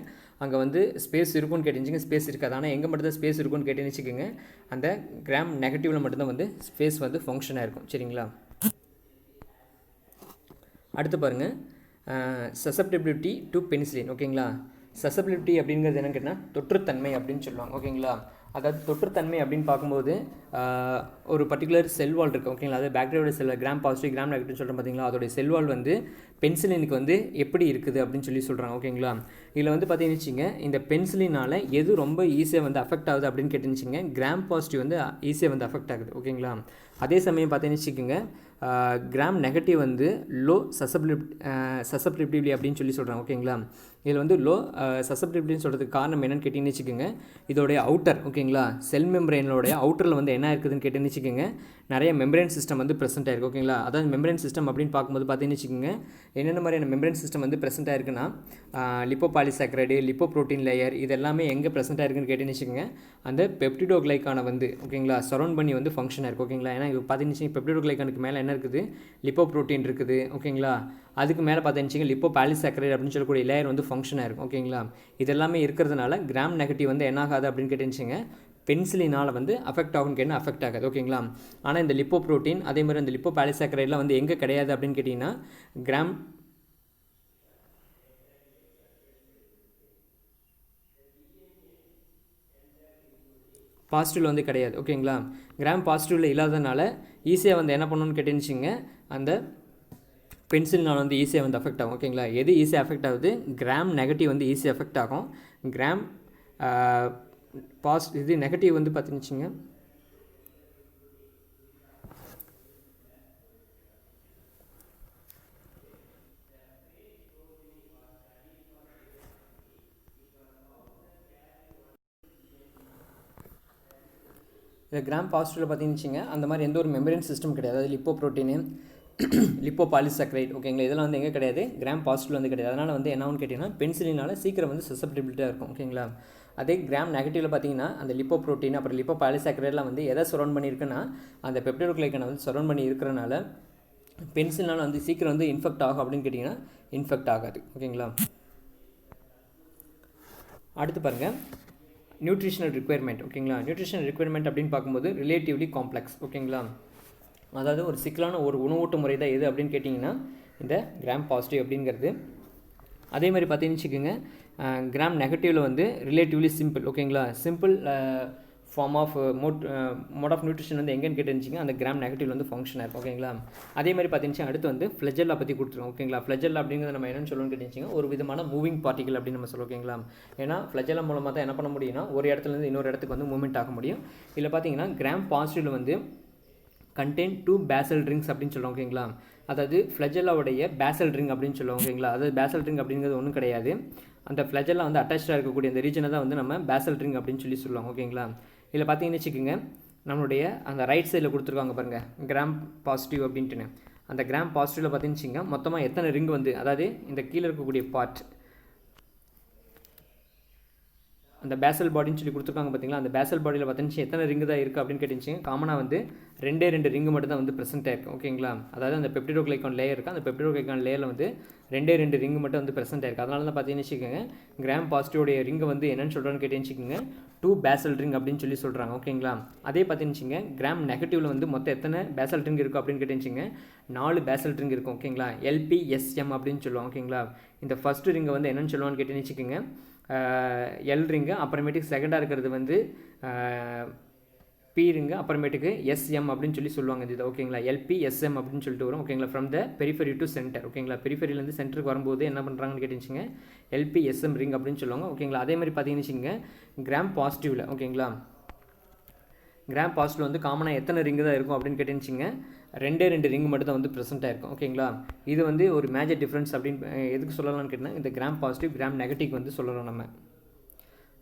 அங்கே வந்து ஸ்பேஸ் இருக்குன்னு கேட்டுச்சிங்க ஸ்பேஸ் இருக்காது. ஆனால் எங்கே மட்டும் தான் ஸ்பேஸ் இருக்குன்னு கேட்டுன்னு வச்சுக்கோங்க அந்த கிராம் நெகட்டிவில் மட்டும்தான் வந்து ஸ்பேஸ் வந்து ஃபங்க்ஷனாக இருக்கும். சரிங்களா. அடுத்து பாருங்கள் சசப்டிபிலிட்டி டு பெனிசிலின். ஓகேங்களா. சசப்டிபிலிட்டி அப்படிங்கிறது என்னன்னு கேட்டால் தொற்றுத்தன்மை அப்படின்னு சொல்லுவாங்க. ஓகேங்களா. அதாவது தொற்றுத்தன்மை அப்படின்னு பார்க்கும்போது ஒரு பர்டிகுலர் செல்வால் இருக்குது. ஓகேங்களா. அது பாக்டீரியோட செல் கிராம் பாசிட்டிவ் கிராம் நெகட்டிவ் சொல்கிறோம் பார்த்தீங்களா அதோடைய செல்வால் வந்து பென்சிலினுக்கு வந்து எப்படி இருக்குது அப்படின்னு சொல்கிறாங்க. ஓகேங்களா. இதில் வந்து பார்த்தீங்கன்னு வச்சுங்க இந்த பென்சிலினால் எது ரொம்ப ஈஸியாக வந்து அஃபெக்ட் ஆகுது அப்படின்னு கேட்டுச்சிங்க கிராம் பாசிட்டிவ் வந்து ஈஸியாக வந்து அஃபெக்ட் ஆகுது. ஓகேங்களா. அதே சமயம் பார்த்தீங்கன்னு வச்சுக்கோங்க கிராம் நெகட்டிவ் வந்து லோ சசப்டிபிலிட்டி அப்படின்னு சொல்கிறாங்க. ஓகேங்களா. இதில் வந்து லோ சசப்டிபிலிட்டின்னு சொல்கிறதுக்கு காரணம் என்னென்னு கேட்டிங்கன்னு வச்சுக்கோங்க இதோடைய அவுட்டர். ஓகேங்களா. செல் மெம்பரேனோடைய அவுட்டரில் வந்து என்ன இருக்குதுன்னு கேட்டுன்னு வச்சுக்கோங்க நிறைய மெம்பரேன் சிஸ்டம் வந்து ப்ரெசென்ட் ஆயிருக்கு. ஓகேங்களா. அதாவது மெம்பரேன் சிஸ்டம் அப்படின்னு பார்க்கும்போது பார்த்தீங்கன்னு வச்சுக்கோங்க என்னென்ன மாதிரியான மெம்பரேன் சிஸ்டம் வந்து ப்ரெசென்ட் ஆயிருக்குன்னா லிப்போபாலிசாக்கரைடு லிப்போப்ரோட்டீன் லேயர் இது எல்லாமே எங்கே ப்ரெசென்ட் ஆயிருக்குன்னு கேட்டுன்னு வச்சுக்கோங்க அந்த பெப்டிடோகிளைகானை வந்து ஓகேங்களா சரௌண்ட் பண்ணி வந்து ஃபங்க்ஷன் ஆயிருக்கு. ஓகேங்களா. ஏன்னா இப்போ பார்த்தீங்கன்னு பெப்டிடோகிளைகானுக்கு மேலே என்ன இருக்குது லிப்போப்ரோட்டீன் இருக்குது. ஓகேங்களா. அதுக்கு மேலே பார்த்தீங்கன்னு லிப்போபாலிசாக்கரைடு அப்படின்னு சொல்லக்கூடிய லேயர் வந்து ஃபங்க்ஷன் ஆயிருக்கும். ஓகேங்களா. இதெல்லாமே இருக்கிறதுனால கிராம் நெகட்டிவ் வந்து என்ன ஆகாது அப்படின்னு கேட்டுச்சுங்க பென்சிலினால் வந்து அஃபெக்ட் ஆகும்னு கேட்டால் அஃபெக்ட் ஆகாது. ஓகேங்களா. ஆனால் இந்த லிப்போ ப்ரோட்டீன் அதே மாதிரி அந்த லிப்போ பாலிசாக்கரைட்லாம் வந்து எங்கே கிடையாது அப்படின்னு கேட்டிங்கன்னா கிராம் பாசிட்டிவில் வந்து கிடையாது. ஓகேங்களா. கிராம் பாசிட்டிவில் இல்லாததுனால ஈஸியாக வந்து என்ன பண்ணணும்னு கேட்டுச்சுங்க அந்த பென்சிலினால் வந்து ஈஸியாக வந்து அஃபெக்ட் ஆகும். ஓகேங்களா. எது ஈஸியாக அஃபெக்ட் ஆகுது கிராம் நெகட்டிவ் வந்து ஈஸியாக அஃபெக்ட் ஆகும். கிராம் இது நெகட்டிவ் வந்து பார்த்துச்சுங்க இந்த கிராம் பாசிட்டிவில் பார்த்தீங்கன்னு அந்த மாதிரி எந்த ஒரு மெம்பரேன் சிஸ்டம் கிடையாது. அதாவது லிப்போ ப்ரோட்டீனு லிப்போ பாலிசாக்கரைட் ஓகேங்களா இதெல்லாம் வந்து எங்கே கிடையாது கிராம் பாசிட்டிவ் வந்து கிடையாது. அதனால் வந்து என்ன கேட்டிங்கன்னா பென்சிலினால் சீக்கிரம் வந்து சசப்டிபிலிட்டியாக இருக்கும். ஓகேங்களா. அதே கிராம் நெகட்டிவில் பார்த்தீங்கன்னா அந்த லிப்போ ப்ரோட்டீன் அப்புறம் லிப்போ பாலிசாக்கரைட்லாம் வந்து எதை சரௌண்ட் பண்ணியிருக்குன்னா அந்த பெப்டிடோகிளைகானை வந்து சரௌண்ட் பண்ணி இருக்கிறனால பென்சிலினால் வந்து சீக்கிரம் வந்து இன்ஃபெக்ட் ஆகும் அப்படின்னு கேட்டிங்கன்னா இன்ஃபெக்ட் ஆகாது. ஓகேங்களா. அடுத்து பாருங்கள் நியூட்ரிஷனல் ரிக்குயர்மெண்ட். ஓகேங்களா. நியூட்ரிஷனல் ரிக்குயர்மெண்ட் அப்படின்னு பார்க்கும்போது ரிலேட்டிவ்லி காம்ப்ளெக்ஸ். ஓகேங்களா. அதாவது ஒரு சிக்கலான ஒரு உணவூட்டு முறை தான் எது அப்படின்னு கேட்டிங்கன்னா இந்த கிராம் பாசிட்டிவ் அப்படிங்கிறது. அதே மாதிரி பார்த்தீங்கன்னு வச்சுக்கோங்க கிராம் நெகட்டிவில் வந்து ரிலேட்டிவ்லி சிம்பிள். ஓகேங்களா. Simple form of mode of nutrition வந்து எங்கேன்னு கேட்டுருந்துச்சிங்க அந்த கிராம் நெகட்டிவ் வந்து ஃபங்க்ஷன் ஆகும். ஓகேங்களா. அதே மாதிரி பார்த்தீங்கன்னா அடுத்து வந்து ஃப்ளெஜெல்லா பற்றி கொடுத்துருவோம். ஓகேங்களா. ஃப்ளெஜெல்லா அப்படிங்கிறது நம்ம என்னென்னு சொல்லணும்னு கேட்டுச்சிங்க ஒரு விதமான மூவிங் பார்ட்டிகல் அப்படின்னு நம்ம சொல்லுவோம். ஓகேங்களா. ஏன்னா ஃப்ளெஜெல்லா மூலமாக தான் என்ன பண்ண முடியும்னா ஒரு இடத்துலேருந்து இன்னொரு இடத்துக்கு வந்து மூவ்மெண்ட் ஆக முடியும். இதில் பார்த்தீங்கன்னா கிராம் பாசிட்டிவில் வந்து கண்டெயின் 2 பேசல் ரிங்ஸ் அப்படின்னு சொல்லுவோம் ஓகேங்களா. அதாவது ஃப்ளஜெல்லாவுடைய பேசல் ரிங் அப்படின்னு சொல்லுவோம் ஓகேங்களா. அதாவது பேசல் ரிங் அப்படிங்கிறது ஒன்றும் கிடையாது. அந்த ஃப்ளஜெல்லா வந்து அட்டாச்சாக இருக்கக்கூடிய அந்த ரீஜனை தான் வந்து நம்ம பேசல் ரிங் அப்படின்னு சொல்லுவோம் ஓகேங்களா. இதில் பார்த்தீங்கன்னு வச்சுக்கோங்க, நம்மளுடைய அந்த ரைட் சைடில் கொடுத்துருக்காங்க பாருங்கள், கிராம் பாசிட்டிவ் அப்படின்ட்டுன்னு. அந்த கிராம் பாசிட்டிவில் பார்த்தீங்கன்னு வச்சுக்கோங்க, மொத்தமாக எத்தனை ரிங் வந்து, அதாவது இந்த கீழே இருக்கக்கூடிய பார்ட், அந்த பேசல் பாடின்னு சொல்லி கொடுத்துருக்காங்க பார்த்தீங்களா. அந்த பேசல் பாடியில் பார்த்தீங்கன்னா எத்தனை ரிங்கு தான் இருக்குது அப்படின்னு கேட்டுச்சிங்க. காமனாக வந்து 2 ரிங்கு மட்டும் தான் வந்து ப்ரெசென்ட் ஆயிருக்கு ஓகேங்களா. அதாவது அந்த பெப்டிடோகிளைகான் லேயர் இருக்குது, அந்த பெப்டிடோகிளைகான் லேயரில் வந்து 2 ரிங்கு மட்டும் வந்து ப்ரெசென்ட் ஆயிருக்கு. அதனால தான் பார்த்தீங்கன்னு வச்சுக்கோங்க, கிராம் பாசிட்டிவோடைய ரிங்கு வந்து என்னென்னு சொல்கிறான்னு கேட்டேன்னு வச்சுக்கோங்க, 2 பேசல் ரிங் அப்படின்னு சொல்லி சொல்கிறாங்க ஓகேங்களா. அதே பார்த்தீங்கன்னு வச்சுங்க, கிராம் நெகட்டிவில் வந்து மொத்தம் எத்தனை பேசல் ரிங் இருக்குது அப்படின்னு கேட்டேன்னு 4 பேசல் ரிங் இருக்கும் ஓகேங்களா. LPSM அப்படின்னு சொல்லுவாங்க ஓகேங்களா. இந்த ஃபஸ்ட்டு ரிங்கை வந்து என்னென்னு சொல்லுவான்னு கேட்டேன்னு வச்சுக்கோங்க, எல் ரிங்கு, அப்புறமேட்டுக்கு செகண்டாக இருக்கிறது வந்து பி ரிங்கு, அப்புறமேட்டுக்கு எஸ்எம் அப்படின்னு சொல்லி சொல்லுவாங்க இது ஓகேங்களா. LPSM அப்படின்னு சொல்லிட்டு வரும் ஓகேங்களா. From the periphery to centre ஓகேங்களா. பெரிஃபெரியிலேருந்து சென்டருக்கு வரும்போது என்ன பண்ணுறாங்கன்னு கேட்டுச்சுங்க, LPSM ரிங் அப்படின்னு சொல்லுவாங்க ஓகேங்களா. அதே மாதிரி பார்த்தீங்கன்னு வச்சுங்க, கிராம் பாசிட்டிவில் ஓகேங்களா, கிராம் பாசிட்டிவ் வந்து காமனாக எத்தனை ரிங்கு தான் இருக்கும் அப்படின்னு கேட்டுச்சிங்க, 2 ரிங்கு மட்டும் தான் வந்து ப்ரெசென்ட்டாக இருக்கும் ஓகேங்களா. இது வந்து ஒரு மேஜர் டிஃப்ரென்ஸ் அப்படின்னு எதுக்கு சொல்லலாம்னு கேட்டால், இந்த கிராம் பாசிட்டிவ் கிராம் நெகட்டிவ் வந்து சொல்லலாம் நம்ம.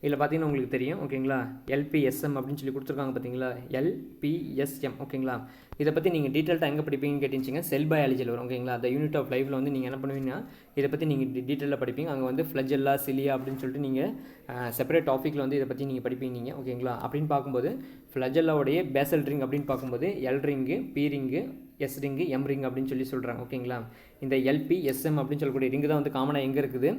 இதில் பார்த்தீங்கன்னா உங்களுக்கு தெரியும் ஓகேங்களா, LPSM அப்படின்னு சொல்லி கொடுத்துருக்காங்க பார்த்தீங்களா, LPSM ஓகேங்களா. இதை பற்றி நீங்கள் டீட்டெயில்டாக எங்கே படிப்பீங்கன்னு கேட்டிச்சிங்க, செல் பயாலஜியில் வரும் ஓகேங்களா. அந்த யூனிட் ஆஃப் லைஃப்பில் வந்து நீங்கள் என்ன பண்ணுவீங்கன்னா, இதை பற்றி நீங்கள் டீட்டெயிலாக படிப்பீங்க. அங்கே வந்து ஃப்ளஜெல்லா, சிலியா அப்படின்னு சொல்லிட்டு நீங்கள் செப்பரேட் டாப்பிக்கில் வந்து இதை பற்றி நீங்கள் படிப்பீங்க நீங்கள் ஓகேங்களா. அப்படின்னு பார்க்கும்போது ஃப்ளஜெல்லாவுடைய பேசல் ரிங் அப்படின்னு பார்க்கும்போது L ring, P ring, S ring, M ring அப்படின்னு சொல்லி சொல்கிறாங்க ஓகேங்களா. இந்த LPSM அப்படின்னு சொல்லக்கூடிய ரிங்கு தான் வந்து காமனாக எங்கே இருக்குது,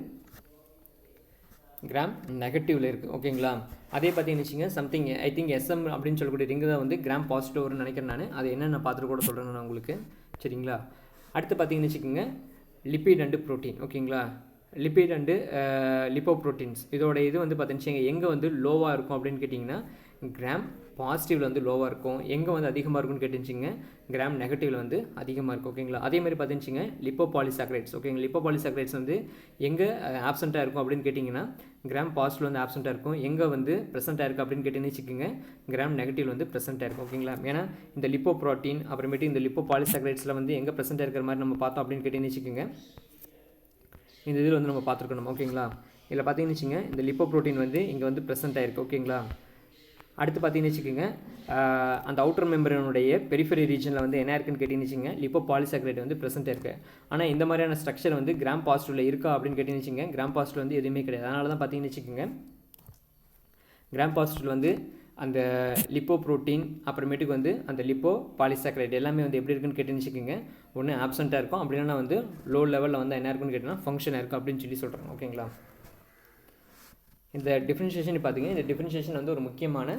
கிராம் நெகட்டிவில் இருக்குது ஓகேங்களா. அதே பார்த்தீங்கன்னு வச்சுங்க, சம்திங் ஐ திங்க் SM அப்படின்னு சொல்லக்கூடிய ரிங்கு தான் வந்து கிராம் பாசிட்டிவ் வரும்னு நினைக்கிறேன் நான். அது என்னென்ன பார்த்துட்டு கூட சொல்கிறேன் நான் உங்களுக்கு, சரிங்களா. அடுத்து பார்த்தீங்கன்னு வச்சுக்கோங்க, லிப்பிட் அண்டு ப்ரோட்டீன் ஓகேங்களா. லிப்பிட் அண்டு லிப்போ ப்ரோட்டீன்ஸ் இதோட இது வந்து பார்த்தீங்கன்னா எங்கே வந்து லோவாக இருக்கும் அப்படின்னு கேட்டிங்கன்னா, கிராம் பாசிட்டிவில் வந்து லோவாக இருக்கும். எங்கே வந்து அதிகமாக இருக்கும்னு கேட்டுச்சிங்க, கிராம் நெகட்டிவில் வந்து அதிகமாக இருக்கும் ஓகேங்களா. அதே மாதிரி பார்த்துச்சிங்க, லிப்போ பாலிசாக்ரைட்ஸ் ஓகேங்களா. லிப்போ பாலிசாக்ரைட்ஸ் வந்து எங்கே ஆப்சென்ட்டாக இருக்கும் அப்படின்னு கேட்டிங்கன்னா, கிராம் பாசிட்டிவ் வந்து ஆப்சென்ட்டாக இருக்கும். எங்கே வந்து ப்ரெசென்ட்டாக இருக்குது அப்படின்னு கேட்டீங்கன்னு வச்சுக்கோங்க, கிராம் நெகட்டிவ் வந்து ப்ரெசென்ட்டாக இருக்கும் ஓகேங்களா. ஏன்னா இந்த லிப்போ ப்ரோட்டீன் அப்புறமேட்டு இந்த லிப்போ பாலிசாக்ரைட்ஸில் வந்து எங்கே ப்ரெசென்ட்டாக இருக்கிற மாதிரி நம்ம பார்த்தோம் அப்படின்னு கேட்டீங்கன்னு வச்சுக்கோங்க, இந்த இதில் வந்து நம்ம பார்த்துருக்கணும் ஓகேங்களா. இதில் பார்த்தீங்கன்னு வச்சுங்க, இந்த லிப்போ ப்ரோட்டீன் வந்து இங்கே வந்து ப்ரெசென்ட் ஆகிருக்கு ஓகேங்களா. அடுத்து பார்த்தீங்கன்னு வச்சுக்கோங்க, அந்த அவுட்டர் மெம்பரனுடைய பெரிஃபெரி ரீஜனில் வந்து என்ன இருக்குன்னு கேட்டீங்கன்னு வச்சுங்க, லிப்போ பாலிசாக்ரைட் வந்து ப்ரெசென்ட் இருக்குது. ஆனால் இந்த மாதிரியான ஸ்ட்ரக்சர் வந்து கிராம் பாசிட்டிவில் இருக்கா அப்படின்னு கேட்டீங்கன்னு வச்சுங்க, கிராம் பாசிட்டிவ் வந்து எதுவுமே கிடையாது. அதனால தான் பார்த்தீங்கன்னு வச்சுக்கோங்க, கிராம் பாசிட்டிவ் வந்து அந்த லிப்போ ப்ரோட்டீன் அப்புறமேட்டுக்கு வந்து அந்த லிப்போ பாலிசாக்ரைட் எல்லாமே வந்து எப்படி இருக்குன்னு கேட்டீங்கன்னு வச்சுக்கோங்க, ஒன்று ஆப்சென்ட்டாக இருக்கும், அப்படின்னா வந்து லோ லெவலில் வந்து என்ன இருக்குன்னு கேட்டிங்கன்னா ஃபங்க்ஷனாக இருக்கும் அப்படின்னு சொல்லி சொல்கிறாங்க ஓகேங்களா. இந்த டிஃப்ரென்ஷியேஷன் பார்த்தீங்கன்னா, இந்த டிஃப்ரென்ஷியேஷன் வந்து ஒரு முக்கியமான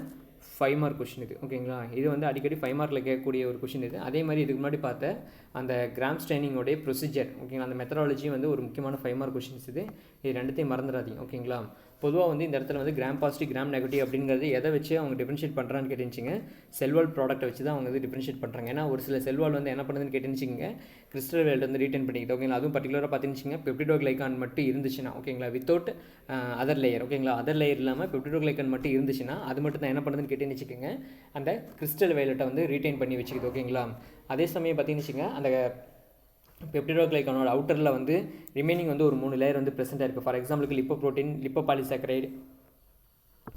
5 மார்க் கொஷின் இது ஓகேங்களா. இது வந்து அடிக்கடி 5 மார்க்கில் கேட்கக்கூடிய ஒரு கொஷின் இது. அதே மாதிரி இதுக்கு முன்னாடி பார்த்த அந்த கிராம் ஸ்ட்ரைனிங்கோடைய ப்ரொசீஜர் ஓகேங்களா, அந்த மெத்தடாலஜி வந்து ஒரு முக்கியமான 5 மார்க் கொஷின்ஸ் இது. இது ரெண்டுத்தையும் மறந்துடாதீங்க ஓகேங்களா. பொதுவாக வந்து இந்த இடத்துல வந்து கிராம் பாசிட்டிவ் கிராம் நெகட்டிவ் அப்படிங்கிறது எதை வச்சு அவங்க டிஃபரன்ஷியேட் பண்ணுறான்னு கேட்டுச்சிங்க, செல்வால் ப்ராடக்ட்டை வச்சு தான் அவங்க வந்து டிஃபரன்ஷியேட் பண்ணுறாங்க. ஏன்னா ஒரு சில செல்வால் வந்து என்ன பண்ணுதுன்னு கேட்டுச்சிங்க, கிறிஸ்டல் வேல்ட் வந்து ரீட்டைன் பண்ணிக்குது ஓகேங்களா. அதுவும் பர்டிகுலராக பார்த்துச்சிங்க, பெப்டிடோகிளைகான் மட்டும் இருந்துச்சுன்னா ஓகேங்களா, வித்தவுட் அதர் லேயர் ஓகேங்களா, அதர் லேயர் இல்லாமல் பெப்டிடோகிளைகான் மட்டும் இருந்துச்சுன்னா அது மட்டும் தான் என்ன பண்ணுதுன்னு கேட்டுன்னு வச்சுக்கோங்க, அந்த கிறிஸ்டல் வேலட்டை வந்து ரீட்டைன் பண்ணி வச்சுக்குது ஓகேங்களா. அதே சமயம் பார்த்தீங்கன்னு வச்சுக்கோங்க, அந்த பெப்டிடோகிளைகானோட அவுட்டரில் வந்து ரிமைனிங் வந்து ஒரு 3 லேயர் வந்து ப்ரெசென்ட்டாக இருக்குது. ஃபார் எக்ஸாம்பிளுக்கு லிப்போ ப்ரோட்டீன், லிப்போ பாலிசாக்கரைடு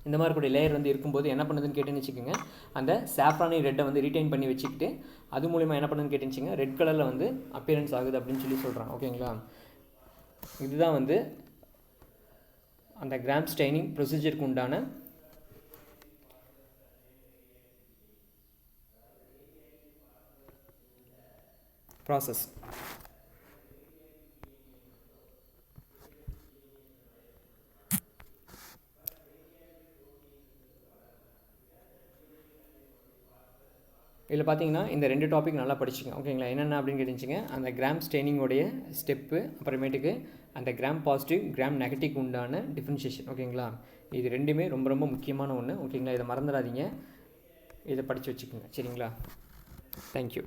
இந்த மாதிரி கூட லேயர் வந்து இருக்கும்போது என்ன பண்ணுதுன்னு கேட்டுன்னு வச்சுக்கோங்க, அந்த சாஃப்ரானி ரெட்டை வந்து ரீட்டைன் பண்ணி வச்சுக்கிட்டு அது மூலிமா என்ன பண்ணுதுன்னு கேட்டுச்சிங்க, ரெட் கலரில் வந்து அப்பியரன்ஸ் ஆகுது அப்படின்னு சொல்லி சொல்கிறாங்க ஓகேங்களா. இதுதான் வந்து அந்த கிராம் ஸ்ட்ரைனிங் ப்ரொசீஜருக்கு உண்டான ப்ராசஸ். இதில் பார்த்தீங்கன்னா இந்த 2 டாபிக் நல்லா படிச்சுங்க ஓகேங்களா. என்னென்ன அப்படின்னு கேட்டுச்சிங்க, அந்த கிராம் ஸ்ட்ரெயினிங்கோடைய ஸ்டெப்பு, அப்புறமேட்டுக்கு அந்த கிராம் பாசிட்டிவ் கிராம் நெகட்டிவ் உண்டான டிஃப்ரென்ஷியேஷன் ஓகேங்களா. இது ரெண்டுமே ரொம்ப ரொம்ப முக்கியமான ஒன்று ஓகேங்களா. இதை மறந்துடாதீங்க, இதை படித்து வச்சுக்கோங்க சரிங்களா. தேங்க்யூ.